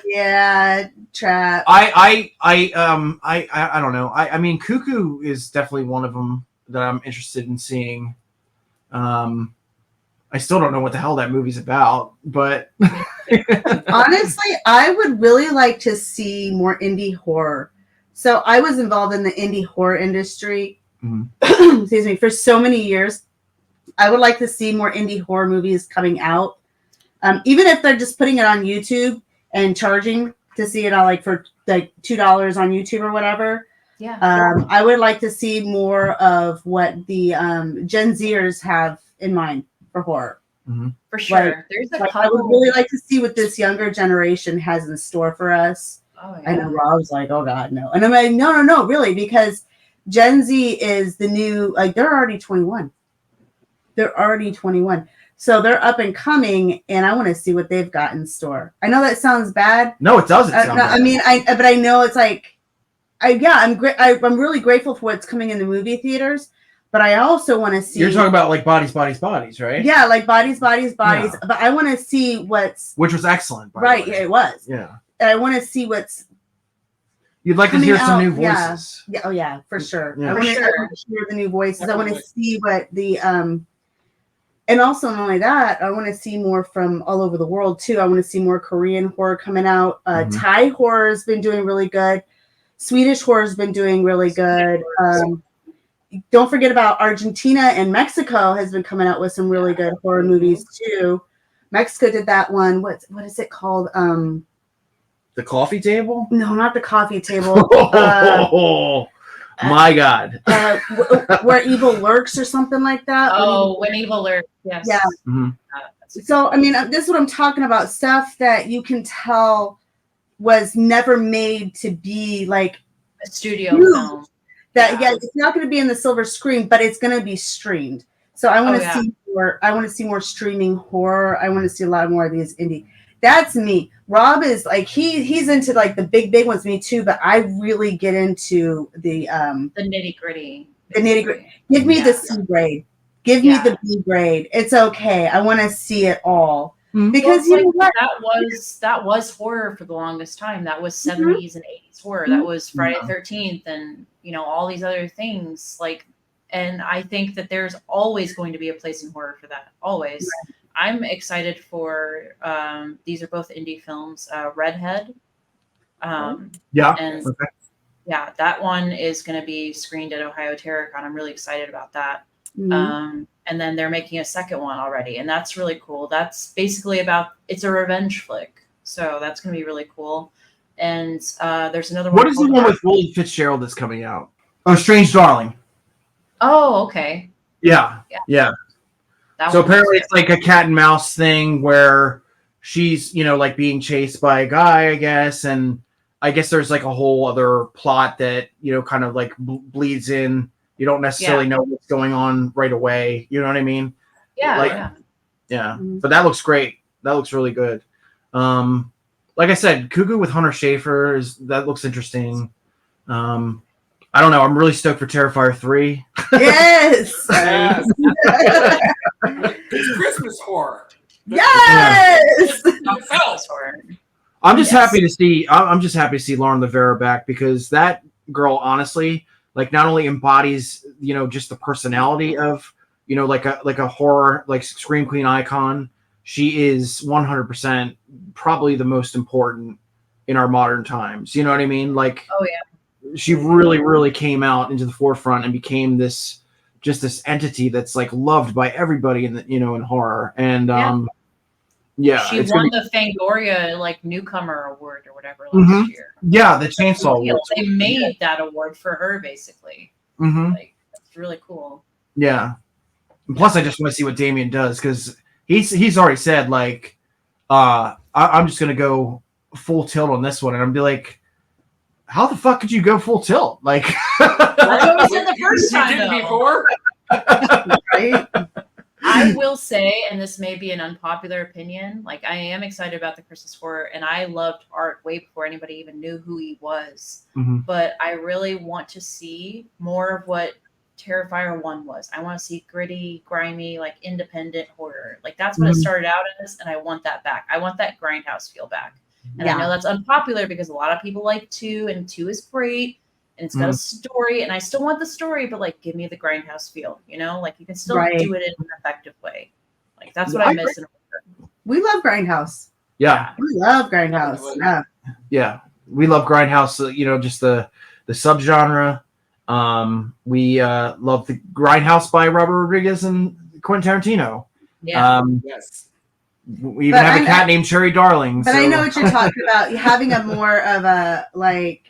Yeah, Trap. I don't know. I mean, Cuckoo is definitely one of them that I'm interested in seeing. I still don't know what the hell that movie's about, but honestly, I would really like to see more indie horror. So I was involved in the indie horror industry, excuse me, for so many years. I would like to see more indie horror movies coming out. Even if they're just putting it on YouTube and charging to see it on like for like $2 on YouTube or whatever. Yeah. I would like to see more of what the Gen Zers have in mind for horror. For sure. Like, there's a I would really like to see what this younger generation has in store for us. Oh, yeah. I know Rob's like, oh God, no. And I'm like, no, really, because Gen Z is the new, like, they're already 21. So they're up and coming, and I want to see what they've got in store. I know that sounds bad. No, it doesn't sound bad. I mean, but I know it's like, I'm really grateful for what's coming in the movie theaters, but I also want to see. You're talking about like bodies, right? Yeah, like bodies. Yeah. But I want to see which was excellent. Right, yeah, it was. Yeah, and I want to see what's. You'd like to hear some new voices. Yeah. Oh yeah, for sure. Yeah. I want to hear the new voices. Definitely. I want to see what the and also not only that, I want to see more from all over the world too. I want to see more Korean horror coming out. Thai horror has been doing really good. Swedish horror has been doing really good. Don't forget about Argentina and Mexico has been coming out with some really good horror movies too. Mexico did that one. What is it called? The Coffee Table? No, not The Coffee Table. My God. Where Evil Lurks or something like that. When Evil Lurks. Yes. Yeah. Mm-hmm. So, I mean, this is what I'm talking about. Stuff that you can tell was never made to be like a studio film. That it's not going to be in the silver screen, but it's going to be streamed. So I want to see more. I want to see more streaming horror. I want to see a lot more of these indie. That's me. Rob is like he's into like the big ones. Me too. But I really get into the nitty gritty. The nitty gritty. Give me the C grade. Give me the B grade. It's okay. I want to see it all. Because you know what? That was horror for the longest time. That was 70s and 80s horror. That was Friday the 13th and all these other things. Like, and I think that there's always going to be a place in horror for that. Always. Right. I'm excited for these are both indie films. Redhead. And that one is going to be screened at Ohio Terracon. I'm really excited about that. And then they're making a second one already, and that's really cool. That's basically it's a revenge flick, so that's going to be really cool. And there's another one. What is the one with Will Fitzgerald that's coming out? Oh, Strange Darling. Oh, okay. Yeah. So apparently it's like a cat and mouse thing where she's, like being chased by a guy, I guess, and I guess there's like a whole other plot that, kind of like bleeds in. You don't necessarily know what's going on right away. You know what I mean? Yeah. But that looks great. That looks really good. Like I said, Cuckoo with Hunter Schafer that looks interesting. I don't know. I'm really stoked for Terrifier 3. Yes. It's Christmas horror. Yes. I'm just happy to see. I'm just happy to see Lauren Rivera back because that girl, honestly. Like not only embodies, just the personality of, like a horror, like Scream Queen icon. She is 100% probably the most important in our modern times. You know what I mean? Like, she really, really came out into the forefront and became this entity that's like loved by everybody in in horror. And she won the Fangoria like newcomer award or whatever last year. Yeah, the Chainsaw Award. They made that award for her basically. Like that's really cool. Yeah. And plus, I just want to see what Damien does because he's already said like, I'm just gonna go full tilt on this one, and I'm be like, how the fuck could you go full tilt? Like, that's what I said the first time. You did before, right? I will say, and this may be an unpopular opinion, like I am excited about the Christmas horror, and I loved Art way before anybody even knew who he was. But I really want to see more of what Terrifier 1 was. I want to see gritty, grimy, like independent horror. Like that's what it started out as, and I want that back. I want that Grindhouse feel back. And I know that's unpopular because a lot of people like 2, and 2 is great. And it's got a story, and I still want the story, but like, give me the Grindhouse feel, like you can still do it in an effective way. Like that's what I miss in horror. We love Grindhouse. Yeah, we love Grindhouse. Yeah, we love Grindhouse. Just the subgenre. We love the Grindhouse by Robert Rodriguez and Quentin Tarantino. Yeah. Yes. We even have a cat named Cherry Darling. But I know what you're talking about. Having a more of a like.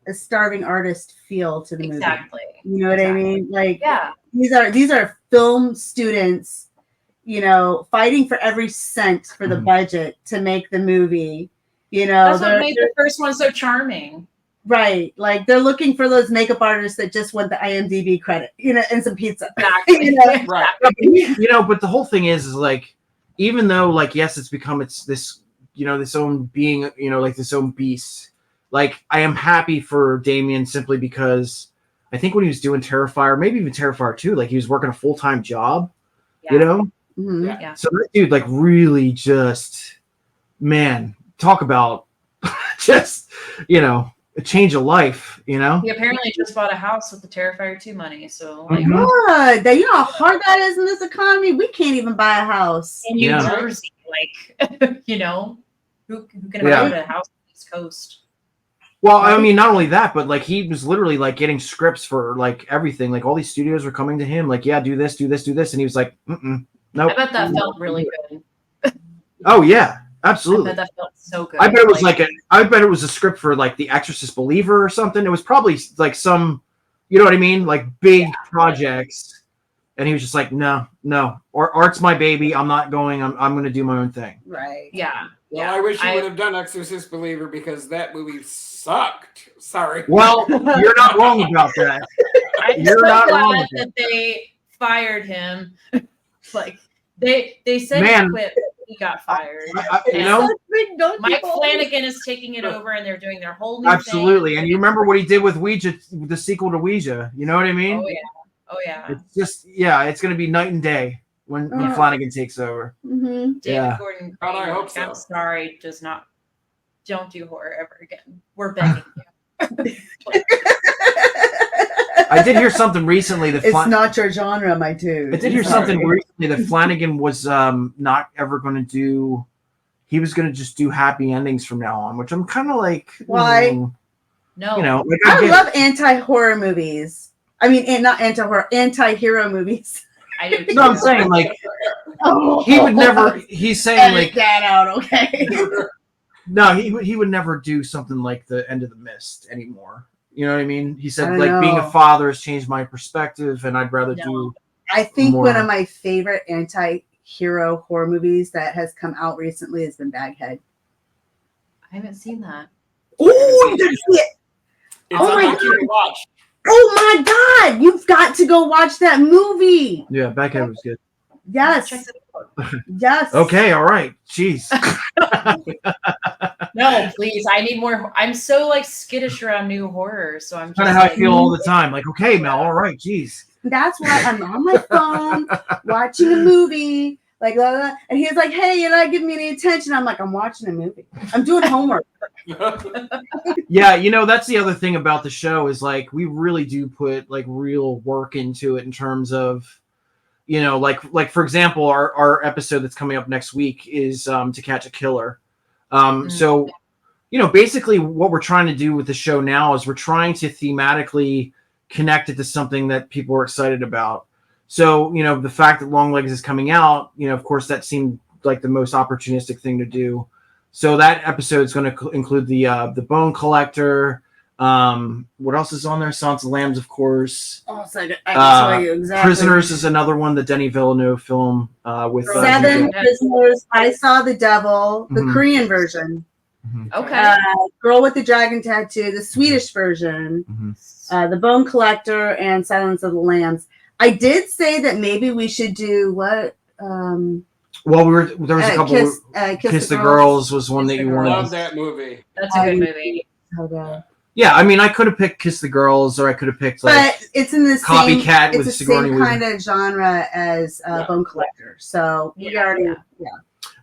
A starving artist feel to the movie. Exactly. You know what I mean? Like, yeah, these are film students, fighting for every cent for the budget to make the movie. That's what made the first one so charming. Right. Like they're looking for those makeup artists that just want the IMDb credit, and some pizza. Exactly. Right. But the whole thing is like, even though like, yes, it's become this own being, like this own beast. Like, I am happy for Damien simply because I think when he was doing Terrifier, maybe even Terrifier 2, like he was working a full-time job, Yeah. you know? Mhm. Yeah. So that dude, like, really just, man, talk about just, you know, a change of life, you know? He apparently just bought a house with the Terrifier 2 money. So, like, Mhm. God, that, you know how hard that is in this economy? We can't even buy a house. in New Yeah. Jersey, like, you know, who can Yeah. afford a house on the East Coast? Well, I mean, not only that, but like he was literally like getting scripts for like everything. Like all these studios were coming to him, like, yeah, do this, do this, do this, and he was like, nope. I bet that felt really good. Oh yeah, I absolutely. bet that felt so good. I bet it was I bet it was a script for like The Exorcist Believer or something. It was probably like some, you know what I mean, like big projects. And he was just like, no, or art's my baby. I'm not going. I'm going to do my own thing. Right. Yeah. Well, I wish you would have done Exorcist Believer because that movie sucked. Sorry. Well, you're not wrong about that. I'm You're so not wrong glad with that they fired him. Like they said Man. he quit, he got fired. You know, Mike Flanagan is taking it over, and they're doing their whole new absolutely. thing. And you remember what he did with Ouija, the sequel to Ouija. You know what I mean? Oh yeah. It's just, yeah, it's going to be night and day when Flanagan takes over. Mm-hmm. David Gordon Green, I hope so. I'm sorry, don't do horror ever again. We're begging you. I did hear something recently that It's not your genre, my dude. I did hear something recently that Flanagan was not ever going to do. He was going to just do happy endings from now on, which I'm kind of like, why? No, you know, like I love anti-horror movies. I mean, not anti-horror, anti-hero movies. I do. Too. No, I'm saying like he would never. He's saying Edit like that out, okay? no, he would never do something like The End of the Mist anymore. You know what I mean? He said I like know. being a father has changed my perspective, and I'd rather do. I think more. one of my favorite anti-hero horror movies that has come out recently has been Baghead. I haven't seen that. Oh, you gotta see it! It's Oh on my my queue to watch. Oh my God! You've got to go watch that movie. Yeah, Baghead was good. Yes, Check it out. yes. Okay, all right. Jeez. No, please. I need more. I'm so like skittish around new horror, so I'm just Kind of how like, I feel all the time. Like, okay, Mel, all right, jeez. That's why I'm on my phone watching a movie, like, blah, blah, and he's like, "Hey, you're not giving me any attention." I'm like, "I'm watching a movie. I'm doing homework." Yeah, you know, that's the other thing about the show is like we really do put like real work into it in terms of, you know, like for example, our episode that's coming up next week is To Catch a Killer. So, you know, basically what we're trying to do with the show now is we're trying to thematically connect it to something that people are excited about. So, you know, the fact that Longlegs is coming out, you know, of course, that seemed like the most opportunistic thing to do. So that episode is going to include the Bone Collector. What else is on there? Silence of the Lambs, of course. Oh, so I can tell you exactly. Prisoners is another one, the Denis Villeneuve film with Seven Prisoners. I Saw the Devil, the Mhm. Korean version. okay. Girl with the Dragon Tattoo, the Swedish version. Mhm. The Bone Collector, and Silence of the Lambs. I did say that maybe we should do what? Well, there was a couple. Kiss the Girls was one that you wanted. Love that movie. That's a good movie. Okay. Yeah, I mean, I could have picked Kiss the Girls, or I could have picked like. But it's in the same. Copycat It's with the Sigourney same Weaver. kind of genre as Bone Collector. So we already.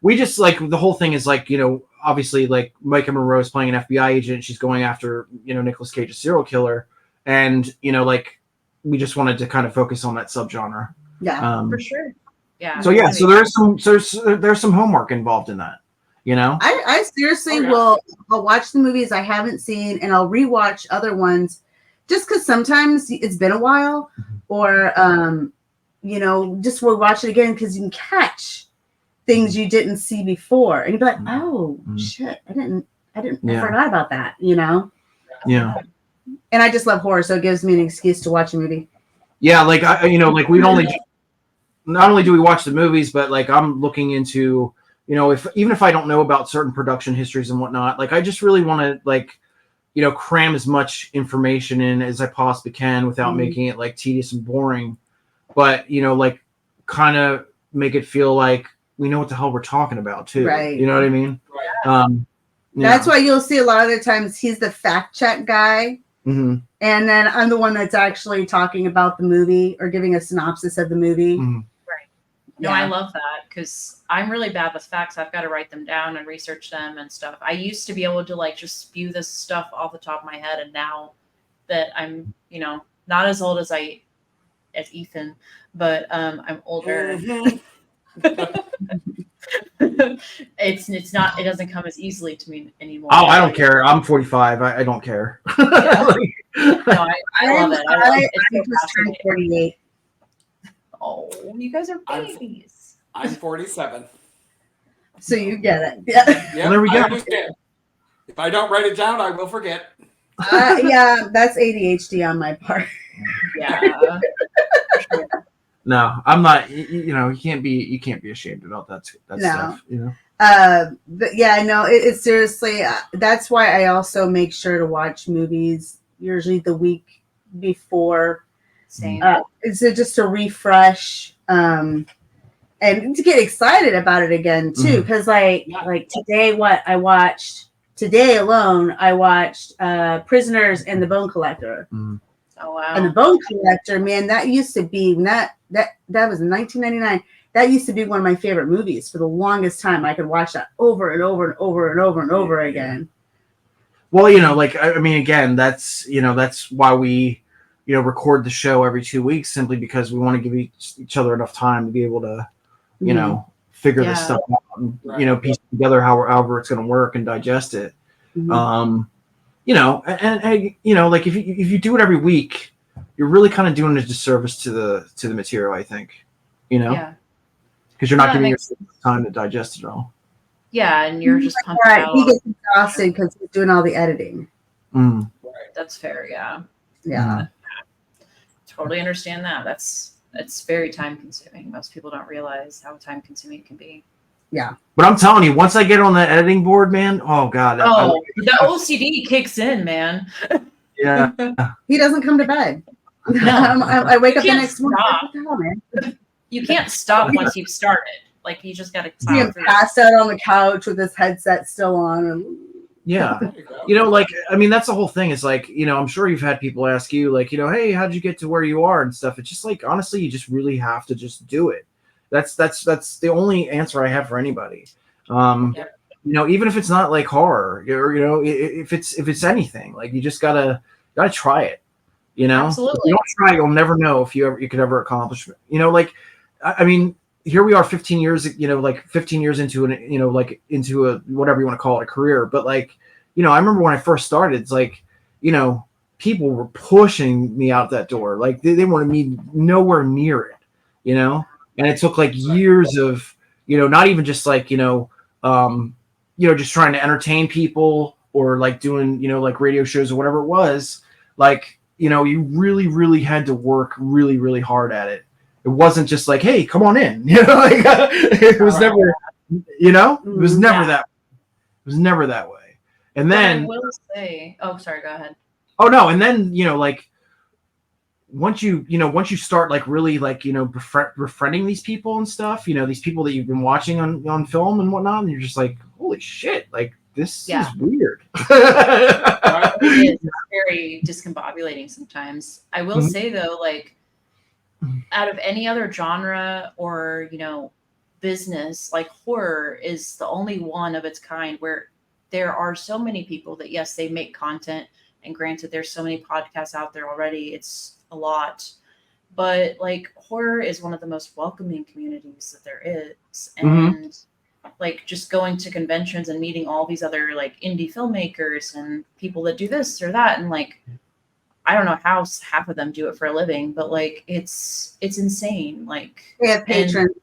We just like the whole thing is like, you know, obviously like Micah Monroe is playing an FBI agent. She's going after, you know, Nicolas Cage, a serial killer, and you know, like we just wanted to kind of focus on that subgenre. Yeah, For sure. Yeah. So yeah, so there's some homework involved in that, you know. I seriously I'll watch the movies I haven't seen, and I'll rewatch other ones, just because sometimes it's been a while, or you know, just we'll watch it again because you can catch things you didn't see before, and you'd be like, oh shit, I forgot about that, you know. Yeah. And I just love horror, so it gives me an excuse to watch a movie. Yeah, like you know, like not only do we watch the movies, but like I'm looking into, you know, even if I don't know about certain production histories and whatnot, like I just really want to like, you know, cram as much information in as I possibly can without making it like tedious and boring, but you know, like kind of make it feel like we know what the hell we're talking about too. Right. You know what I mean? Right. That's why you'll see a lot of the times he's the fact check guy. Mm-hmm. And then I'm the one that's actually talking about the movie or giving a synopsis of the movie. Mm-hmm. Right. No, I love that because I'm really bad with facts. I've got to write them down and research them and stuff. I used to be able to like just spew this stuff off the top of my head, and now that I'm, not as old as Ethan, but I'm older. Mhm. It doesn't come as easily to me anymore. Oh, I don't care. I'm 45. I don't care. No, I love it. I It's just turned 48. Oh, you guys are babies. I'm 47. So you get it. Yeah. Yep, Well, there we go. I understand. If I don't write it down, I will forget. Yeah, that's ADHD on my part. Yeah. No, I'm not. You can't be ashamed about that stuff. But yeah, no, it's seriously. That's why I also make sure to watch movies usually the week before. Same. So just to refresh, and to get excited about it again too. Because like today, today alone, I watched Prisoners and the Bone Collector. Mm. Oh wow! And the Bone Collector, man, that used to be that was in 1999. That used to be one of my favorite movies for the longest time. I could watch that over and over and over and over and over again. Well, again, that's why we, record the show every 2 weeks, simply because we want to give each other enough time to be able to, figure this stuff out and, piece it together however it's going to work and digest it. Mm-hmm. And like if you do it every week, you're really kind of doing a disservice to the material, I think, because you're not giving yourself time to digest it all. Yeah, and you're just pumping out. He gets exhausted because he's doing all the editing. Mm. Right, that's fair. Yeah. Yeah. Totally understand that. It's very time consuming. Most people don't realize how time consuming it can be. Yeah. But I'm telling you, once I get on that editing board, man, oh god. The OCD kicks in, man. Yeah. He doesn't come to bed. No. I wake up the next morning. Stop. What the hell, man? You can't stop once you've started. Like you just got to See him passed out on the couch with his headset still on. Yeah. That's the whole thing. Is like, I'm sure you've had people ask you, like, hey, how'd you get to where you are and stuff. It's just like, honestly, you just really have to just do it. That's the only answer I have for anybody. Even if it's not like horror, or if it's anything, like you just gotta try it. Absolutely. If you don't try, you'll never know if you could ever accomplish it. Here we are 15 years, 15 years into into a, whatever you want to call it, a career. But I remember when I first started, it's like, people were pushing me out that door. Like they wanted me nowhere near it, and it took like years of, not even just like, just trying to entertain people or like doing, like radio shows or whatever it was. Like, you really, really had to work really, really hard at it. It wasn't just like, hey, come on in. It was never, it was never that. It was never that way. And then I will say, oh, sorry, go ahead. Oh no, and then once you start like really like befriending these people and stuff, these people that you've been watching on film and whatnot, and you're just like, holy shit, like this is weird. It is very discombobulating sometimes. I will say though, like, out of any other genre or business, like horror is the only one of its kind where there are so many people that, yes, they make content, and granted there's so many podcasts out there already, it's a lot, but like horror is one of the most welcoming communities that there is. And like just going to conventions and meeting all these other like indie filmmakers and people that do this or that, and like I don't know how half of them do it for a living, but like it's insane. Like they have patrons.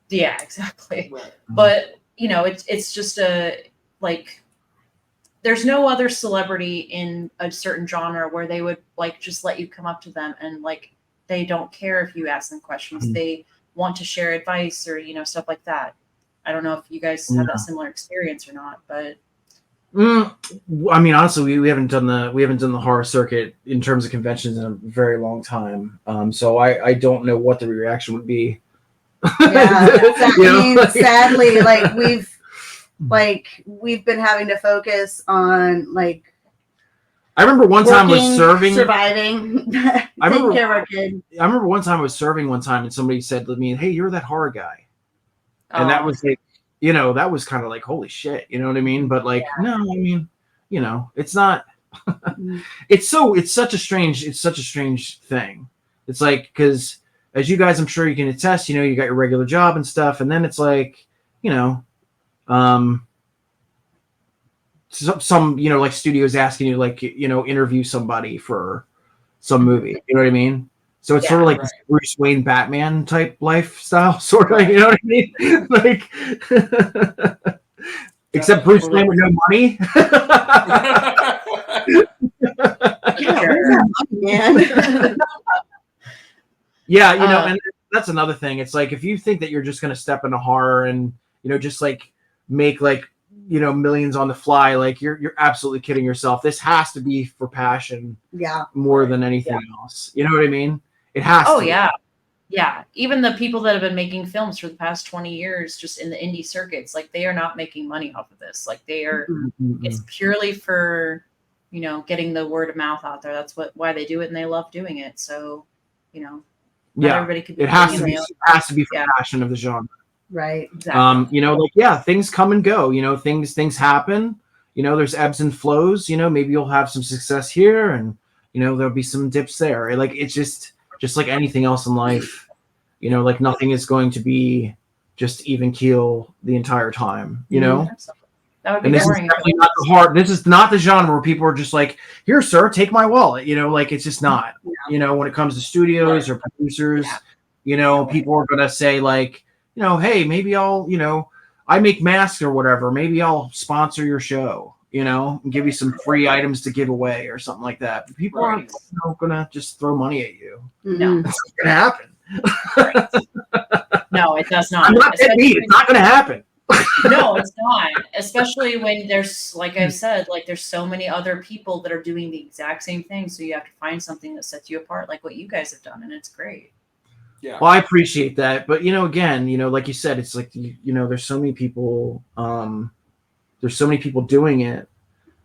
Yeah, exactly. Right. But it's just there's no other celebrity in a certain genre where they would like just let you come up to them and like they don't care if you ask them questions. They want to share advice or stuff like that. I don't know if you guys had that similar experience or not, but honestly, we haven't done the horror circuit in terms of conventions in a very long time. So I don't know what the reaction would be. Yeah, sadly, like we've been having to focus on like I remember one time I was serving, surviving, taking care of our kid. I remember one time I was serving one time, and somebody said to me, "Hey, you're that horror guy," and that was like, that was kind of like, holy shit, you know what I mean? But like, no, I mean, it's not. It's such a strange thing. It's like, because as you guys, I'm sure you can attest, you got your regular job and stuff, and then it's like, some like studios asking you, like, interview somebody for some movie, you know what I mean? So it's sort of like this Bruce Wayne Batman type lifestyle, sort of, you know what I mean? Like, except Bruce Wayne with no money. Yeah, and that's another thing. It's like, if you think that you're just going to step into horror and just like make like millions on the fly, like you're absolutely kidding yourself. This has to be for passion, more than anything else. You know what I mean? It has to be. Yeah. Even the people that have been making films for the past 20 years, just in the indie circuits, like, they are not making money off of this. Like, they are. It's purely for getting the word of mouth out there. That's why they do it, and they love doing it. So, everybody could. It has to be for passion of the genre. Right. Exactly. Like, things come and go. Things happen. There's ebbs and flows. Maybe you'll have some success here, and there'll be some dips there. Like, it's just like anything else in life. Like, nothing is going to be just even keel the entire time. That would be and this boring. is definitely not the hard. This is not the genre where people are just like, "Here, sir, take my wallet." Like, it's just not. When it comes to studios or producers, people are gonna say like, hey, maybe I'll, I make masks or whatever. Maybe I'll sponsor your show, and give you some free items to give away or something like that. But people aren't gonna just throw money at you. No, it's not gonna happen. No, it does not. I'm not it's not gonna happen. No, it's not. Especially when there's, like I've said, like, there's so many other people that are doing the exact same thing. So you have to find something that sets you apart, like what you guys have done, and it's great. Yeah. Well, I appreciate that, but again, like you said, it's like there's so many people, doing it,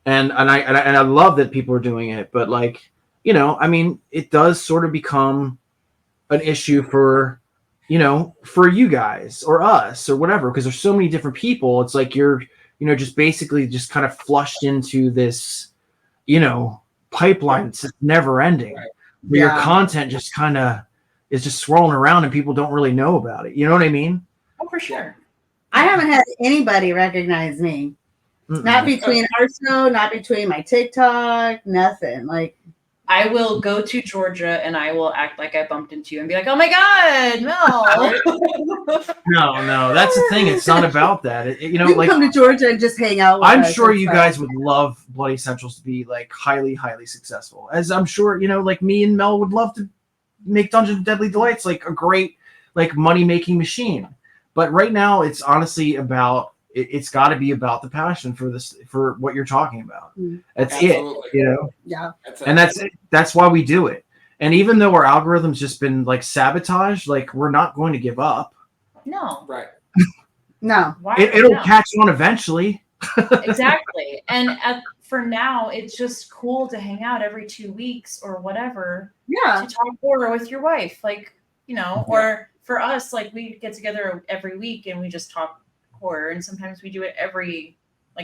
and I love that people are doing it, but like, I mean, it does sort of become an issue for you guys or us or whatever, because there's so many different people. It's like you're just basically just kind of flushed into this pipeline that's just never ending, where your content just kind of is just swirling around and people don't really know about it. You know what I mean? Oh, for sure. I haven't had anybody recognize me. Not between our show, not between my TikTok, nothing. Like, I will go to Georgia and I will act like I bumped into you and be like, "Oh my God, no." No, that's the thing. It's not about that. You can come to Georgia and just hang out with I'm us. sure you guys would love Bloody Essentials to be like highly, highly successful. As I'm sure, like me and Mel would love to make Dungeons and Deadly Delights like a great like money-making machine. But right now it's honestly about it's got to be about the passion for what you're talking about. That's Absolutely. it, Yeah. That's why we do it. And even though our algorithm's just been like sabotaged, like, we're not going to give up. No. Right. No. It'll catch on eventually. Exactly. And for now, it's just cool to hang out every 2 weeks or whatever. Yeah. To talk horror with your wife, like, or for us, like, we get together every week and we just talk horror, and sometimes we do it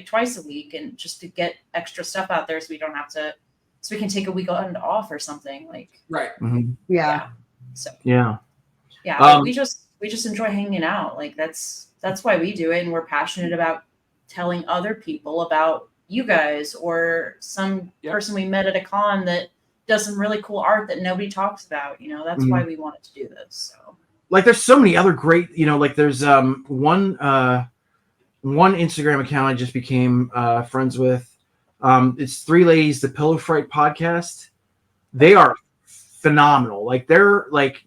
twice a week, and just to get extra stuff out there, so we don't have to, so we can take a weekend off or something, like. Right. Mm-hmm. Yeah. So. Yeah. Yeah. We just enjoy hanging out. Like, that's why we do it, and we're passionate about telling other people about you guys or some person we met at a con that does some really cool art that nobody talks about. That's why we wanted to do this. So. Like, there's so many other great, like there's one Instagram account I just became friends with. It's Three Ladies, the Pillow Fright podcast. They are phenomenal. Like, they're like,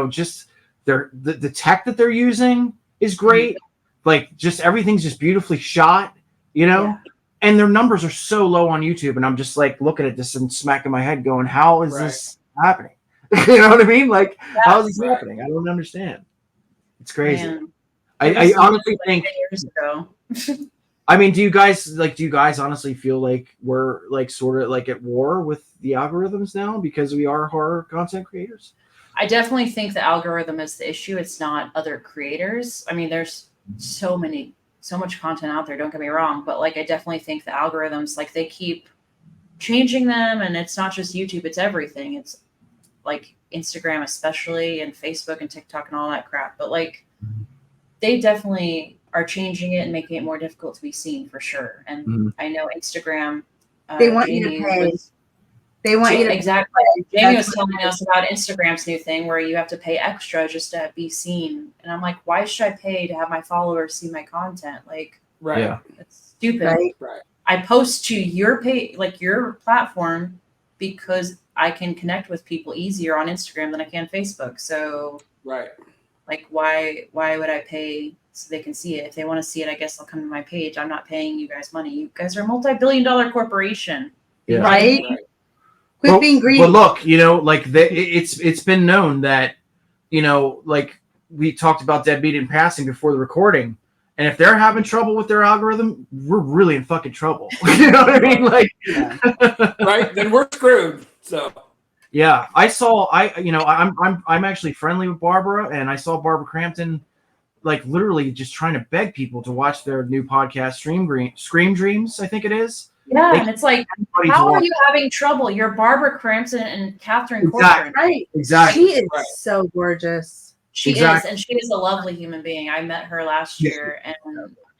just the tech that they're using is great. Like, just everything's just beautifully shot, and their numbers are so low on YouTube. And I'm just like looking at this and smacking my head going, how is this happening? You know what I mean? Like, how is this happening? I don't understand. It's crazy. Man. I honestly think years ago. I mean, do you guys honestly feel like we're like sort of like at war with the algorithms now because we are horror content creators? I definitely think the algorithm is the issue. It's not other creators. I mean, there's so much content out there, don't get me wrong, but like I definitely think the algorithms, like they keep changing them, and it's not just YouTube, it's everything. It's like Instagram especially, and Facebook and TikTok and all that crap. But like they definitely are changing it and making it more difficult to be seen for sure. And I know Instagram, they want you to pay. Exactly. Jamie was telling us about Instagram's new thing where you have to pay extra just to be seen. And I'm like, why should I pay to have my followers see my content? Like, it's stupid. Right. I post to your page, like your platform, because I can connect with people easier on Instagram than I can Facebook. So, like, why would I pay so they can see it? If they want to see it, I guess they'll come to my page. I'm not paying you guys money. You guys are a multi-billion-dollar corporation. Yeah. Right? Quit being greedy. But look, like it's been known that, like we talked about Deadbeat in passing before the recording, and if they're having trouble with their algorithm, we're really in fucking trouble. You know what I mean? Like, right? Then we're screwed. So. Yeah, I'm actually friendly with Barbara, and I saw Barbara Crampton, like literally just trying to beg people to watch their new podcast, Scream Dreams, I think it is. Yeah, and it's like, how are you having trouble? You're Barbara Crampton and Catherine Corcoran. Right. Exactly. She is so gorgeous. She is, and she is a lovely human being. I met her last year, and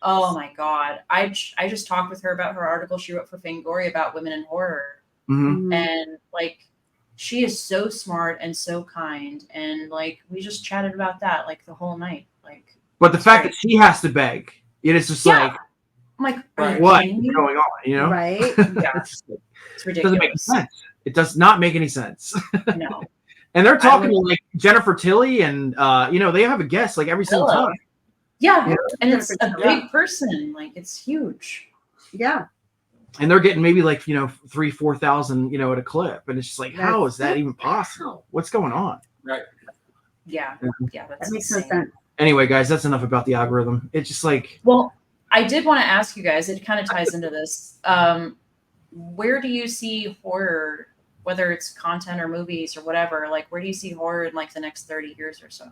oh my God. I just talked with her about her article she wrote for Fangoria about women in horror. Mm-hmm. And like, she is so smart and so kind, and like we just chatted about that like the whole night. Like, but the fact that she has to beg, it is just like, I'm like, what is going on? Right? Yeah, it's ridiculous. It doesn't make sense. It does not make any sense. No. And they're talking to like Jennifer Tilly, and they have a guest like every single time. Yeah, and it's a big person. Like, it's huge. Yeah. And they're getting maybe like 3,000-4,000 at a clip, and it's just like, how is that even possible? What's going on? Right. Yeah, that makes no sense. Anyway, guys, that's enough about the algorithm. It's just like, well, I did want to ask you guys. It kind of ties into this. Where do you see horror, whether it's content or movies or whatever? Like, where do you see horror in like the next 30 years or so?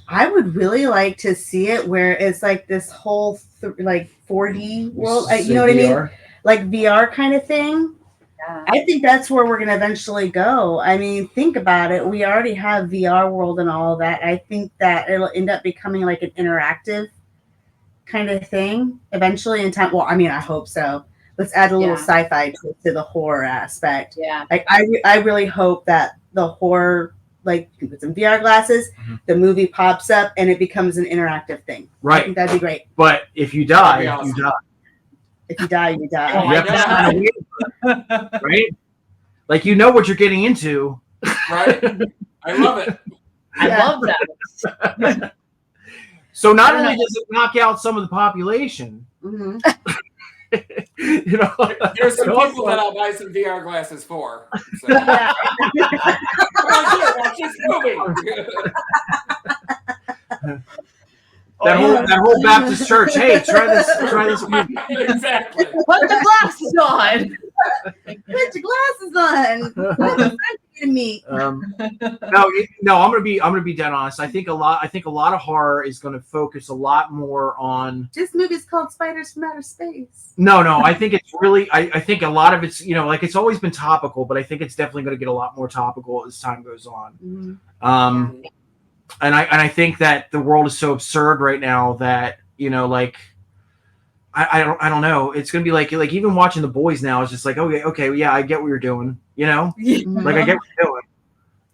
I would really like to see it where it's like this whole 4D world. You know what VR? I mean? Like VR kind of thing. Yeah. I think that's where we're going to eventually go. I mean, think about it. We already have VR world and all of that. I think that it'll end up becoming like an interactive kind of thing eventually in time. Well, I mean, I hope so. Let's add a little sci-fi to the horror aspect. Yeah. Like I really hope that the horror, like you can put some VR glasses, the movie pops up and it becomes an interactive thing. Right. I think that'd be great. But if you die, you die. If you die, you die. Oh, you have to sign a waiver, right? Like what you're getting into. Right. I love it. I love that. So not only does it knock out some of the population, mm-hmm. There's some people that I'll buy some VR glasses for. So. Watch this movie. That whole Baptist church. Hey, try this movie. Exactly. Put the glasses on. Put your glasses on. What a to me. No, I'm gonna be dead honest. I think a lot of horror is gonna focus a lot more on. This movie's called Spiders from Outer Space. No, I think it's really. I think a lot of it's like it's always been topical, but I think it's definitely gonna get a lot more topical as time goes on. Mm-hmm. And I think that the world is so absurd right now that I don't know. It's gonna be like even watching The Boys now is just like okay, yeah, I get what you're doing. Mm-hmm. Like I get what you're doing.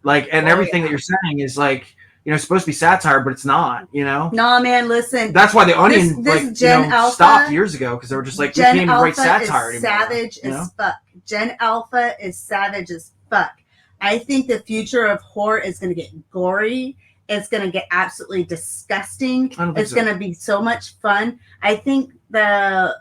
Like and everything that you're saying is like it's supposed to be satire, but it's not. Nah, man, listen. That's why the Onion this Gen Alpha, stopped years ago because they were just like we can't even write satire anymore. Savage as fuck. Gen Alpha is savage as fuck. I think the future of horror is going to get gory. It's going to get absolutely disgusting. It's going to be so much fun. I think the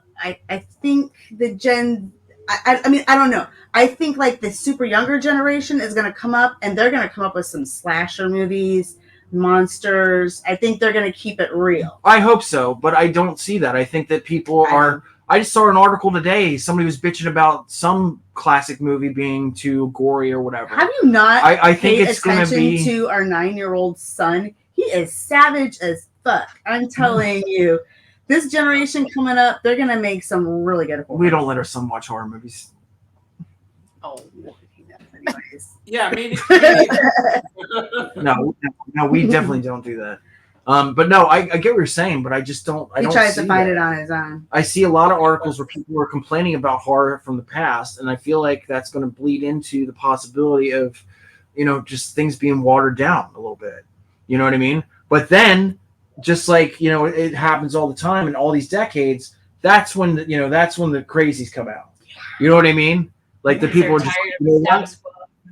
Gen. I mean, I don't know. I think like the super younger generation is going to come up and they're going to come up with some slasher movies, monsters. I think they're going to keep it real. I hope so, but I don't see that. I think that people are. I just saw an article today. Somebody was bitching about some classic movie being too gory or whatever. Have you not I think paid it's going to be to our 9-year-old son? He is savage as fuck. I'm telling you. This generation coming up, they're going to make some really good horror. We don't let our son watch horror movies. Oh, anyways. Yeah, maybe. No, we definitely don't do that. But no, I get what you're saying, but I just don't. He tries to find it on his own. I see a lot of articles where people are complaining about horror from the past, and I feel like that's going to bleed into the possibility of, just things being watered down a little bit. You know what I mean? But then, just like it happens all the time in all these decades, that's when the crazies come out. You know what I mean? Like the people are just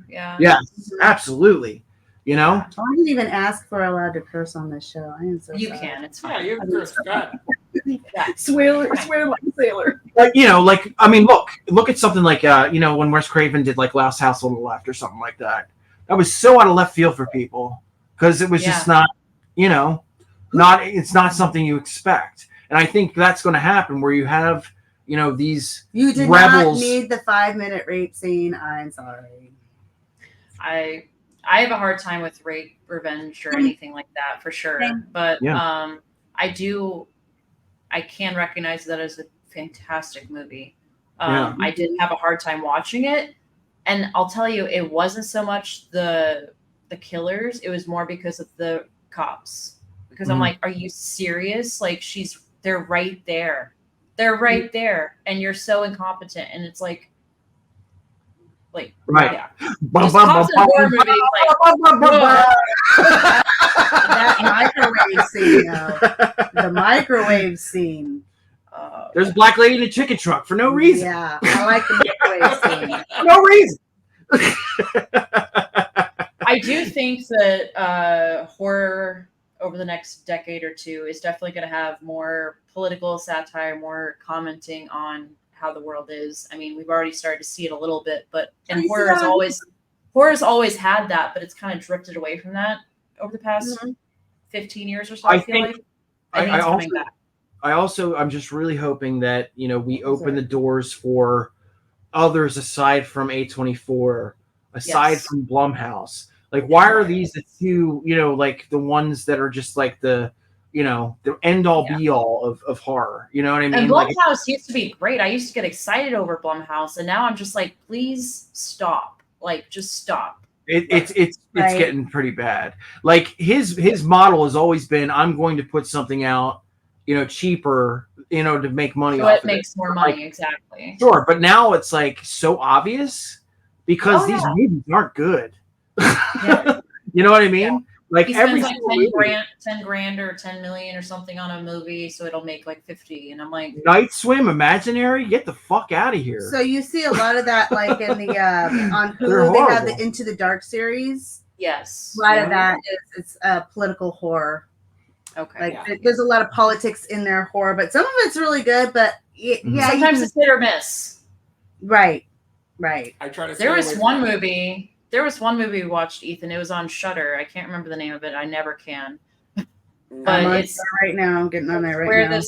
yeah, absolutely. I didn't even ask for allowed to curse on this show. I am so you sorry. can. It's fine. Yeah, you can curse. God. Swear like a sailor. Like look at something like when Wes Craven did like Last House on the Left or something like that. That was so out of left field for people because it was just not it's not something you expect. And I think that's going to happen where you have these you did rebels. Not need the 5-minute rape scene. I'm sorry. I have a hard time with rape, revenge, or anything like that for sure. But I can recognize that as a fantastic movie. I did have a hard time watching it, and I'll tell you, it wasn't so much the killers; it was more because of the cops. Because I'm like, are you serious? Like they're right there. They're right there, and you're so incompetent. And it's like right. Yeah. That microwave scene, the microwave scene. There's a black lady in a chicken truck for no reason. Yeah, I like the microwave scene. No reason. I do think that horror over the next decade or two is definitely going to have more political satire, more commenting on how the world is. I mean, we've already started to see it a little bit, but horror's always had that, but it's kind of drifted away from that over the past 15 years or so. I feel like it's coming back. I'm just really hoping that we open the doors for others aside from A24, aside from Blumhouse. Like, why are these the two, like the ones that are just like the end all be all of horror? You know what I mean? And Blumhouse used to be great. I used to get excited over Blumhouse, and now I'm just like, please stop. Like, just stop. It's getting pretty bad. Like his model has always been, I'm going to put something out, cheaper, to make money. So it makes more money, exactly. Sure, but now it's like so obvious because these movies aren't good. Yeah. You know what I mean? Yeah. Like he every spends like 10 grand or 10 million or something on a movie, so it'll make like 50. And I'm like, Night Swim, Imaginary, get the fuck out of here. So you see a lot of that, like in the on Hulu, they have the Into the Dark series. Yes, a lot of that it's political horror. Okay, there's a lot of politics in their horror, but some of it's really good. But sometimes it's hit or miss. Right. I try to. There was one movie we watched, Ethan. It was on Shudder. I can't remember the name of it. I never can. But it's right now. I'm getting on there right where now.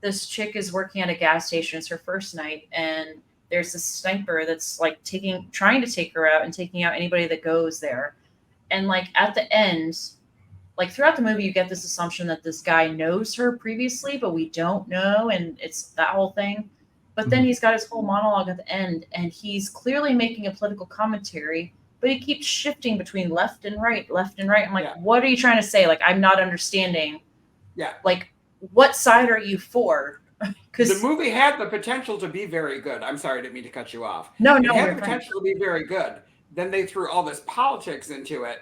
this chick is working at a gas station. It's her first night, and there's this sniper that's like trying to take her out and taking out anybody that goes there. And like at the end, like throughout the movie, you get this assumption that this guy knows her previously, but we don't know, and it's that whole thing. But then he's got his whole monologue at the end, and he's clearly making a political commentary, but he keeps shifting between left and right. I'm like, what are you trying to say? Like, I'm not understanding. Yeah. Like, what side are you for? Because the movie had the potential to be very good. I'm sorry, I didn't mean to cut you off. No, it had the potential to be very good. Then they threw all this politics into it,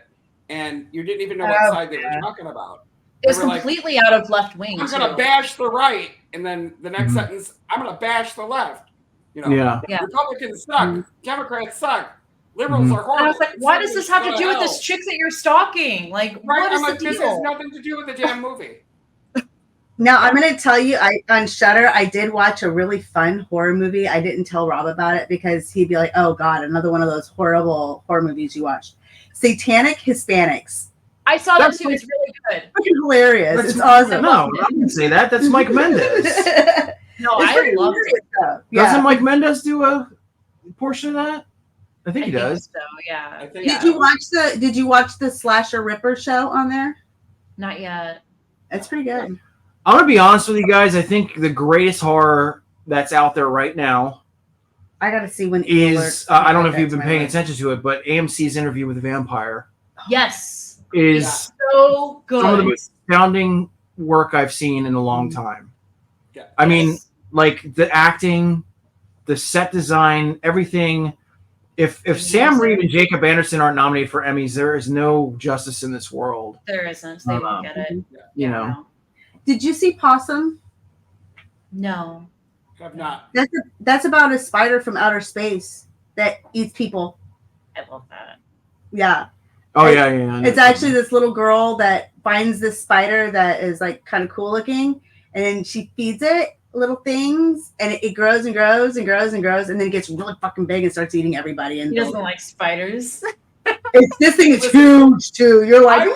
and you didn't even know what side they were talking about. It was completely out of left wing. I'm going to bash the right, and then the next sentence, I'm going to bash the left. Republicans suck. Democrats suck. Liberals are horrible. And I was like, why does this have to do with this chick that you're stalking? Like, what is the deal? This has nothing to do with the damn movie. Now, I'm going to tell you, on Shudder, I did watch a really fun horror movie. I didn't tell Rob about it because he'd be like, oh, God, another one of those horrible horror movies you watched. Satanic Hispanics. I saw that too. It's really good. Fucking hilarious. It's awesome. No, I didn't say that. That's Mike Mendez. No, I love it. Doesn't Mike Mendez do a portion of that? I think he does. So yeah. I think Did you watch the Slasher Ripper show on there? Not yet. It's pretty good. I'm gonna be honest with you guys. I think the greatest horror that's out there right now I gotta see when is I don't know if you've been paying attention to it, but AMC's Interview with the Vampire. Yes. Is so good. Some of the most astounding work I've seen in a long time. Yeah. I mean, like the acting, the set design, everything. If Sam Reed and Jacob Anderson aren't nominated for Emmys, there is no justice in this world. There isn't. They won't get it. You know. Did you see Possum? No. Have not. That's about a spider from outer space that eats people. I love that. Yeah. Oh yeah. It's actually this little girl that finds this spider that is like kind of cool looking, and then she feeds it little things, and it grows and grows and grows and grows, and then it gets really fucking big and starts eating everybody. And he doesn't like spiders. This thing is huge too. You're like,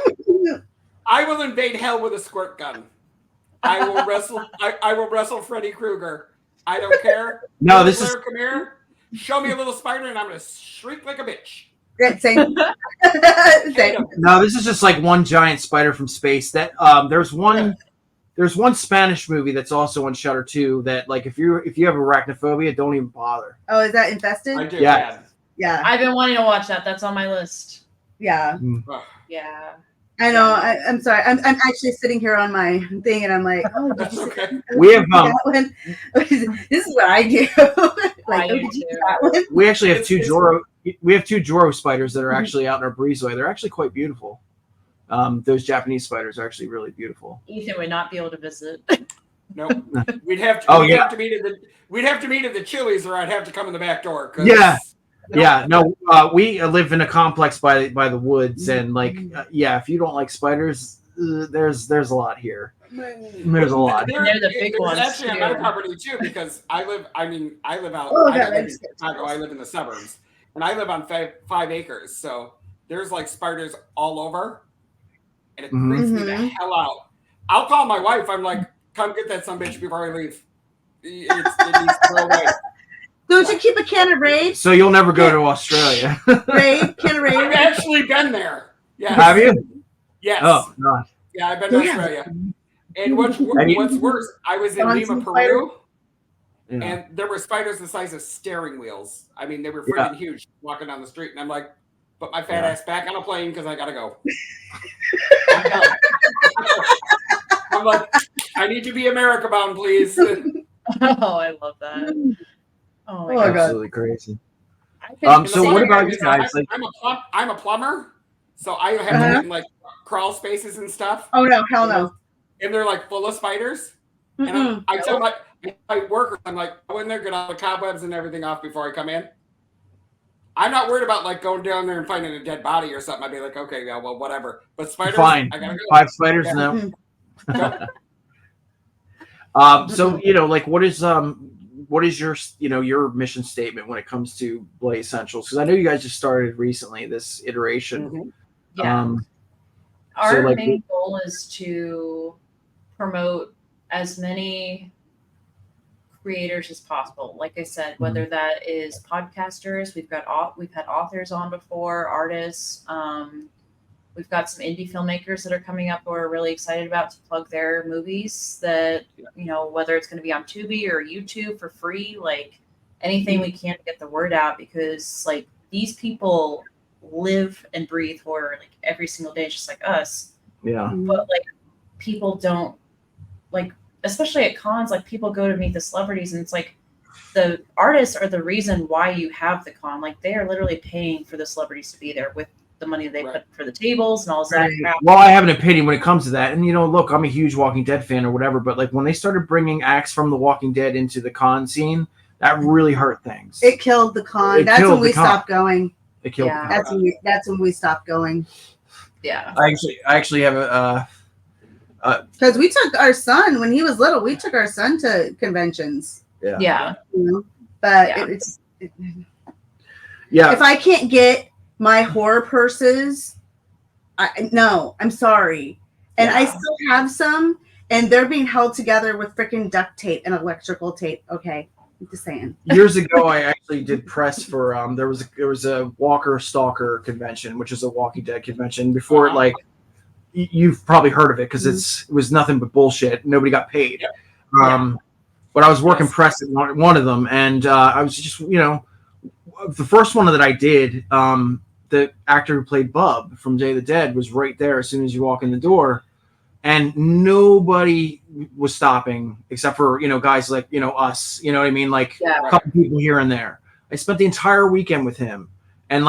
I will invade hell with a squirt gun. I will wrestle. I will wrestle Freddy Krueger. I don't care. No, this is. Come here. Show me a little spider, and I'm gonna shriek like a bitch. same. No, this is just like one giant spider from space. That there's one Spanish movie that's also on Shudder too. That like if you have arachnophobia, don't even bother. Oh, is that Infested? I do. Yeah. Yeah. I've been wanting to watch that. That's on my list. Yeah. Yeah. I know. I'm sorry. I'm actually sitting here on my thing, and I'm like, oh, did you see that? We have that one? This is what I do. Like, did you see that one? We actually have two Joro. We have two Joro spiders that are actually out in our breezeway. They're actually quite beautiful. Those Japanese spiders are actually really beautiful. Ethan would not be able to visit. No, we'd have to. We'd have to meet at the Chili's, or I'd have to come in the back door. No, we live in a complex by the woods, and like, if you don't like spiders, there's a lot here. There's a lot. They're the big ones. Actually, on my property too, because I live out. I live in Chicago. I live in the suburbs, and I live on 5 acres. So there's like spiders all over, and it freaks me the hell out. I'll call my wife. I'm like, come get that sumbitch before I leave. It needs to go away. Don't you keep a can of Raid? So you'll never go to Australia. Can of Raid? I've actually been there. Yeah. Have you? Yes. Oh, no. Yeah, I've been to Australia. And what's worse, I was in Lima, Peru, and there were spiders the size of steering wheels. I mean, they were freaking huge walking down the street. And I'm like, put my fat ass back on a plane because I got to go. I'm like, I need to be America bound, please. Oh, I love that. Oh my God. Absolutely crazy. So what about you guys? I'm a plumber, so I have to get in like crawl spaces and stuff. Oh no, hell no. And they're like full of spiders. And I tell my workers, I'm like, go in there, get all the cobwebs and everything off before I come in. I'm not worried about like going down there and finding a dead body or something. I'd be like, okay, yeah, well, whatever. But spiders, fine. I gotta go. 5 spiders, no. So like, what is your your mission statement when it comes to Bloody Essentials? Because I know you guys just started recently this iteration. Yeah. Our main goal is to promote as many creators as possible. Like I said, whether that is podcasters, we've had authors on before, artists. We've got some indie filmmakers that are coming up who we're really excited about to plug their movies that, whether it's going to be on Tubi or YouTube for free, like anything we can to get the word out, because like these people live and breathe horror like every single day, just like us. Yeah. But like people don't like, especially at cons, like people go to meet the celebrities and it's like the artists are the reason why you have the con. Like they are literally paying for the celebrities to be there with the money they put for the tables and all this other crap. Well, I have an opinion when it comes to that. And, look, I'm a huge Walking Dead fan or whatever, but like when they started bringing acts from The Walking Dead into the con scene, that really hurt things. It killed the con. That's when we stopped going. It killed the con. That's when we stopped going. Yeah. I actually have a... Because we took our son, when he was little, we took our son to conventions. Yeah. But if I can't get my horror purses No, I'm sorry. And I still have some, and they're being held together with freaking duct tape and electrical tape. Okay, I'm just saying. Years ago, I actually did press for there was a Walker Stalker convention, which is a Walking Dead convention. Before it, you've probably heard of it because it was nothing but bullshit. Nobody got paid. But I was working press at one of them, and I was just the first one that I did. The actor who played Bub from Day of the Dead was right there as soon as you walk in the door. And nobody was stopping except for, guys like, us, you know what I mean? Like a couple people here and there. I spent the entire weekend with him. And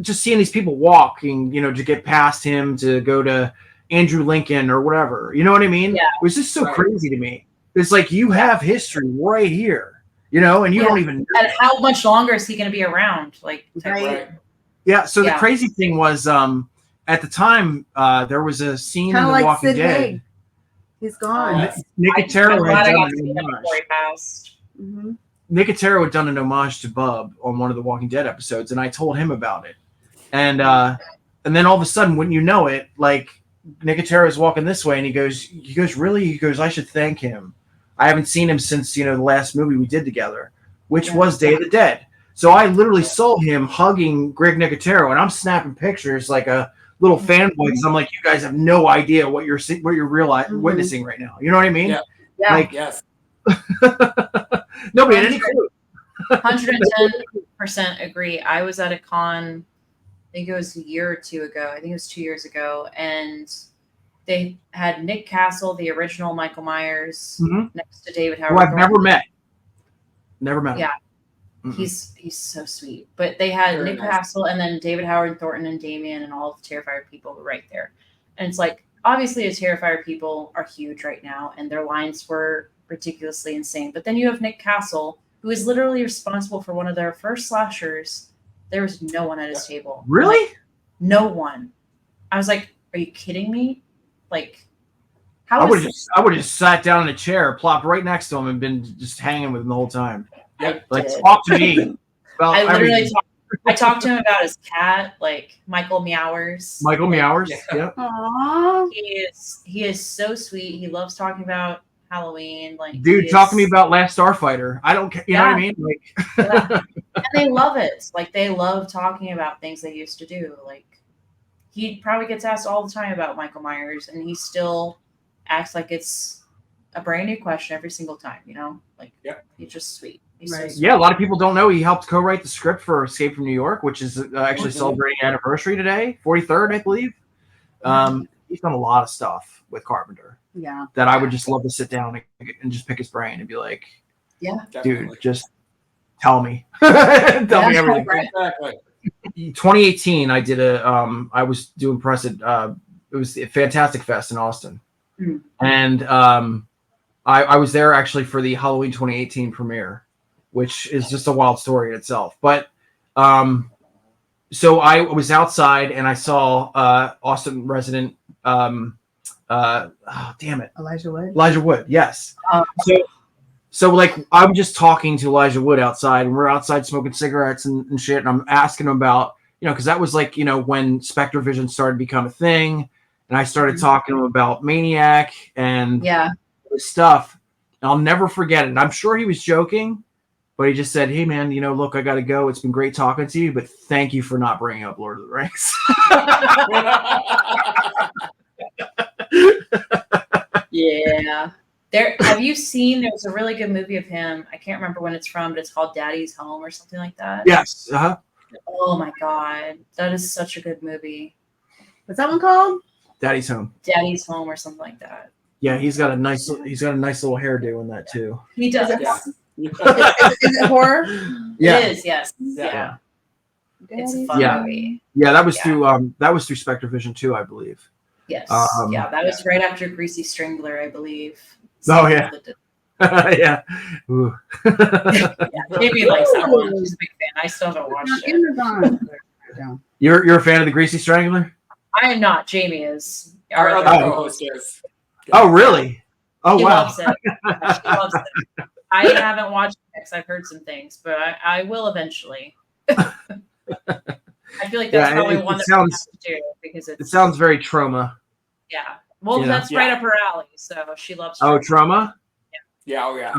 just seeing these people walking, to get past him, to go to Andrew Lincoln or whatever, you know what I mean? Yeah. It was just so crazy to me. It's like, you have history right here, and you don't even know. And how much longer is he going to be around? Yeah. So the crazy thing was, at the time, there was a scene in The Walking Dead. He's gone. Nicotero had done Nicotero had done an homage to Bub on one of the Walking Dead episodes, and I told him about it. And then all of a sudden, wouldn't you know it, like Nicotero is walking this way, and he goes, really? He goes, I should thank him. I haven't seen him since the last movie we did together, which was Day of the Dead. So I literally saw him hugging Greg Nicotero, and I'm snapping pictures like a little fanboy because I'm like, you guys have no idea what you're witnessing right now. You know what I mean? Yeah. Like, yes. Nobody had any clue. 110% agree. I was at a con, I think it was a year or two ago. I think it was 2 years ago, and they had Nick Castle, the original Michael Myers, next to David Howard. Who I've never met. Never met him. Yeah. He's so sweet. But they had Nick Castle and then David Howard Thornton and Damien and all the Terrifier people were right there. And it's like, obviously the Terrifier people are huge right now, and their lines were ridiculously insane. But then you have Nick Castle, who is literally responsible for one of their first slashers. There was no one at his table. Really? Like, no one. I was like, are you kidding me? Like, I would have just sat down in a chair, plopped right next to him, and been just hanging with him the whole time. Talk to me. I talked to him about his cat, like Michael Meowers. Michael Meowers, yeah. Aww. He is so sweet. He loves talking about Halloween. Like, dude, talk to me about Last Starfighter. I don't care. You know what I mean? Like, and they love it. Like, they love talking about things they used to do. Like, he probably gets asked all the time about Michael Myers, and he still acts like it's a brand new question every single time. Like, he's just sweet. So yeah, a lot of people don't know he helped co-write the script for Escape from New York, which is actually celebrating anniversary today, 43rd, I believe. He's done a lot of stuff with Carpenter. Yeah, that I would just love to sit down and just pick his brain and be like, dude, just tell me, tell me everything. Exactly. 2018, I did I was doing press at it was the Fantastic Fest in Austin, and I was there actually for the Halloween 2018 premiere, which is just a wild story in itself. But so I was outside and I saw Austin resident damn it, Elijah Wood, yes. So like I'm just talking to Elijah Wood outside, and we're outside smoking cigarettes and shit, and I'm asking him about, because that was like, when Spectre Vision started to become a thing, and I started talking to him about Maniac and stuff. And I'll never forget it. And I'm sure he was joking, but he just said, hey man, look, I gotta go. It's been great talking to you, but thank you for not bringing up Lord of the Rings. Yeah. Have you seen, there's a really good movie of him. I can't remember when it's from, but it's called Daddy's Home or something like that. Yes. Oh my God. That is such a good movie. What's that one called? Daddy's Home. Daddy's Home or something like that. Yeah, he's got a nice little hairdo in that too. He does. Is it horror? Yeah. It is, yes. Yeah. It's a fun movie. Yeah, that was through Spectre Vision 2, I believe. Yes. That was right after Greasy Strangler, I believe. Oh yeah. Yeah. Ooh. Jamie likes that one. She's a big fan. I still haven't watched it. You're a fan of the Greasy Strangler? I am not. Jamie is. Our other co-host is. Oh really? Oh she wow. Loves it. She loves it. I haven't watched it because I've heard some things, but I will eventually. I feel like that's probably one that we have to do because it sounds very trauma. Yeah. Well, that's right up her alley. So she loves trauma. Oh, trauma? Yeah. Oh, yeah.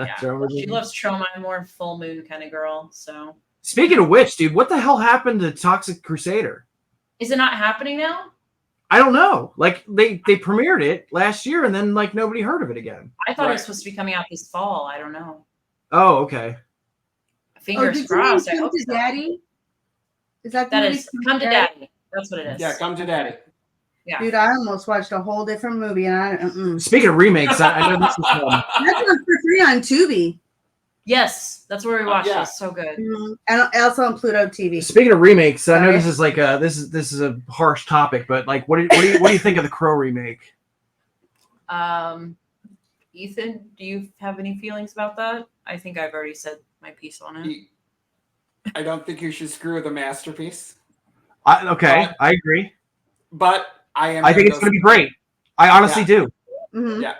Yeah. She loves trauma. I'm more full moon kind of girl. So speaking of which, dude, what the hell happened to Toxic Crusader? Is it not happening now? I don't know. Like they premiered it last year and then like nobody heard of it again. I thought it was supposed to be coming out this fall. I don't know. Oh, okay. Fingers crossed. I hope so. Daddy? Is that is Come to Daddy? That's what it is. Yeah, Come to Daddy. Yeah. Dude, I almost watched a whole different movie. And Speaking of remakes, I know this is that's on for free on Tubi. Yes, that's where we watched it. It's so good. And also on Pluto TV. Speaking of remakes, I know this is like this is a harsh topic, but like, what do you think of the Crow remake? Ethan, do you have any feelings about that? I think I've already said my piece on it. I don't think you should screw with a masterpiece. I agree. But I think it's going to be great. I honestly do. Mm-hmm. Yeah.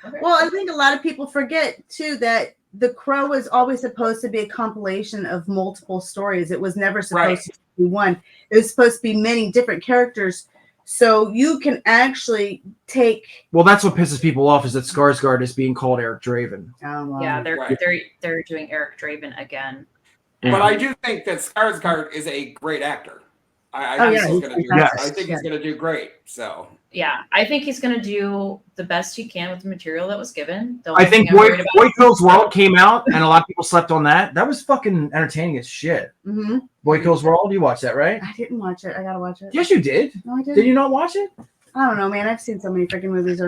Okay. Well, I think a lot of people forget too that The Crow was always supposed to be a compilation of multiple stories. It was never supposed to be one. It was supposed to be many different characters. So you can actually take. Well, that's what pisses people off is that Skarsgård is being called Eric Draven. Oh, wow. Yeah, they're doing Eric Draven again. But I do think that Skarsgård is a great actor. I think he's going to do great. So yeah, I think he's going to do the best he can with the material that was given. I think Boy Kills World came out, and a lot of people slept on that. That was fucking entertaining as shit. Mm-hmm. Boy Kills World, you watched that, right? I didn't watch it. I gotta watch it. Yes, you did. No, I didn't. Did you not watch it? I don't know, man. I've seen so many freaking movies.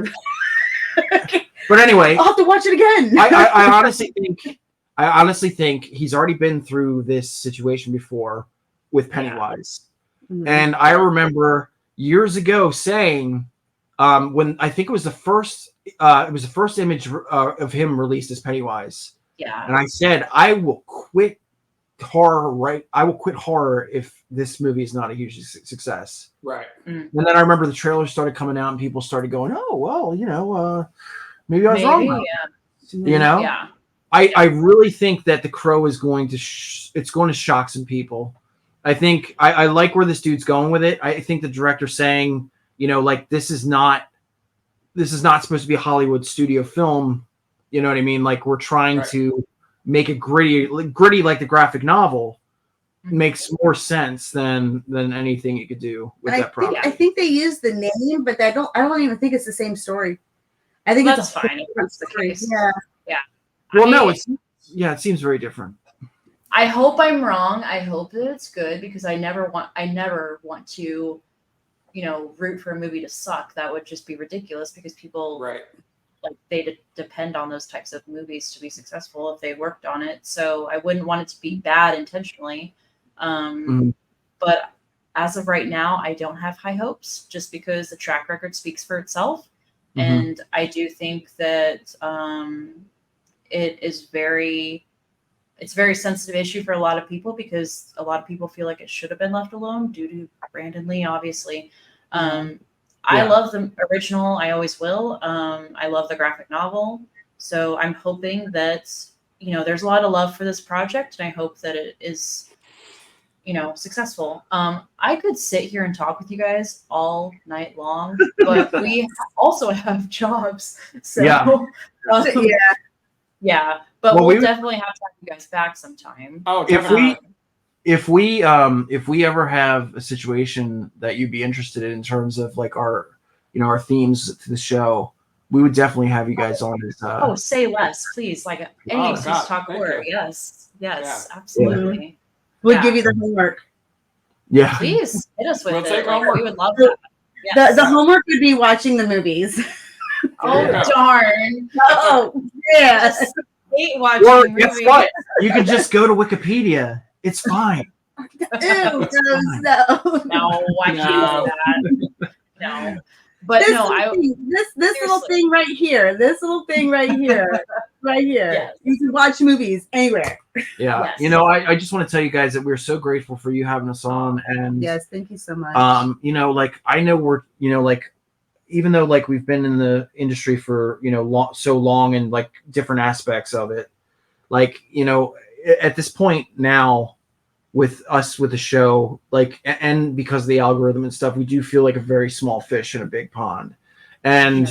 But anyway, I'll have to watch it again. I honestly think he's already been through this situation before with Pennywise. Mm-hmm. And I remember years ago saying, when I think it was the first image of him released as Pennywise. Yeah. And I said, I will quit horror if this movie is not a huge success. Right. And then I remember the trailers started coming out and people started going, oh, well, maybe I was wrong. Yeah. Yeah. I really think that The Crow is going to it's going to shock some people. I think I like where this dude's going with it. I think the director's saying, like this is not supposed to be a Hollywood studio film. You know what I mean? Like we're trying to make it gritty like the graphic novel. Makes more sense than anything you could do with that project. I think they use the name, but I don't even think it's the same story. I think that's fine. If that's the case. Yeah. Yeah. Well, it seems very different. I hope I'm wrong. I hope that it's good because I never want to, root for a movie to suck. That would just be ridiculous because people they depend on those types of movies to be successful if they worked on it. So I wouldn't want it to be bad intentionally. But as of right now, I don't have high hopes just because the track record speaks for itself. Mm-hmm. And I do think that it's a very sensitive issue for a lot of people because a lot of people feel like it should have been left alone due to Brandon Lee, obviously. I love the original. I always will. I love the graphic novel. So I'm hoping that, there's a lot of love for this project and I hope that it is, successful. I could sit here and talk with you guys all night long, but we also have jobs. So yeah. But we'll definitely have to have you guys back sometime. Oh, if we ever have a situation that you'd be interested in terms of like our themes to the show, we would definitely have you guys on as say less, please. Like any excuse to talk horror. Yes, absolutely. We'll give you the homework. Yeah. Please hit us with it. We would love that. Yes. The homework would be watching the movies. Oh darn! Oh yes. Hate watching or movies. Guess what? You can just go to Wikipedia. It's fine. No, I can't do that. No, but this little thing right here. This little thing right here. Right here. Yes. You can watch movies anywhere. Yeah. Yes. I just want to tell you guys that we're so grateful for you having us on. And yes, thank you so much. I know we're, even though like we've been in the industry for, so long and like different aspects of it, like, at this point now, with us with the show, like, and because of the algorithm and stuff, we do feel like a very small fish in a big pond. And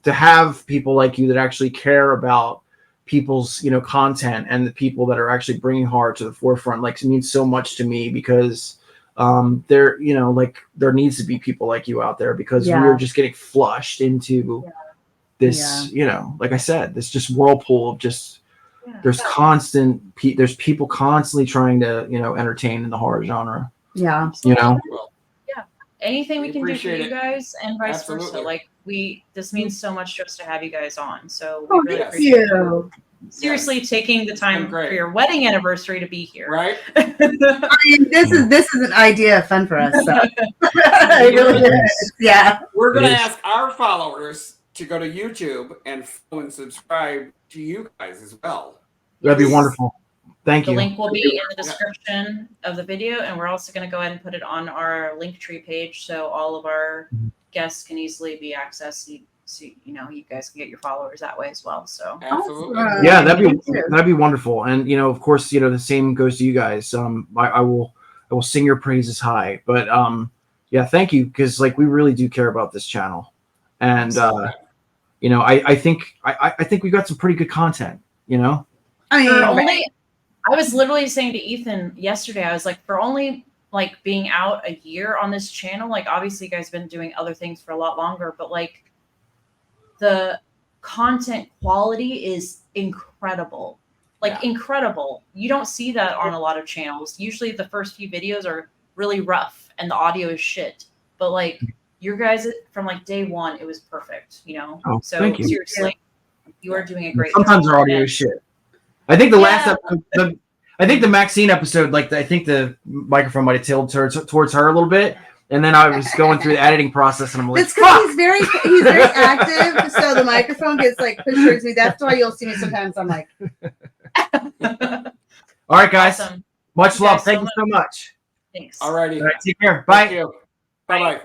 to have people like you that actually care about people's content and the people that are actually bringing horror to the forefront, like, it means so much to me, because there there needs to be people like you out there, because we're just getting flushed into this like I said, this just whirlpool of just there's people constantly trying to entertain in the horror genre. Anything we can do for you it. guys, and vice Absolutely. versa. Like, this means so much to us to have you guys on. So Oh, we really thank appreciate you. seriously taking the time for your wedding anniversary to be here. Right? I mean, this is an idea of fun for us. So. It really is. Yeah. We're going to ask our followers to go to YouTube and follow and subscribe to you guys as well. That'd be wonderful. Thank you. The link will be in the description of the video, and we're also going to go ahead and put it on our Linktree page, so all of our guests can easily be accessed. So you guys can get your followers that way as well. So absolutely, yeah, that'd be wonderful. And of course, the same goes to you guys. I will sing your praises high. But yeah, thank you, because like we really do care about this channel, and I think we got some pretty good content. I was literally saying to Ethan yesterday, I was like, for only like being out a year on this channel, like obviously you guys have been doing other things for a lot longer, but like the content quality is incredible. Like incredible. You don't see that on a lot of channels. Usually the first few videos are really rough and the audio is shit. But like your guys from like day one, it was perfect, Oh, so thank you. seriously, you are doing a great Sometimes job. our audio is shit. I think the last episode, I think the Maxine episode, like I think the microphone might have tilted towards her a little bit, and then I was going through the editing process, and I'm like, it's because he's very active, so the microphone gets like pushed towards me. That's why you'll see me sometimes. I'm like, all right, guys, awesome. much love. Thank you so much. Thanks. All righty, take care. Bye. Bye bye.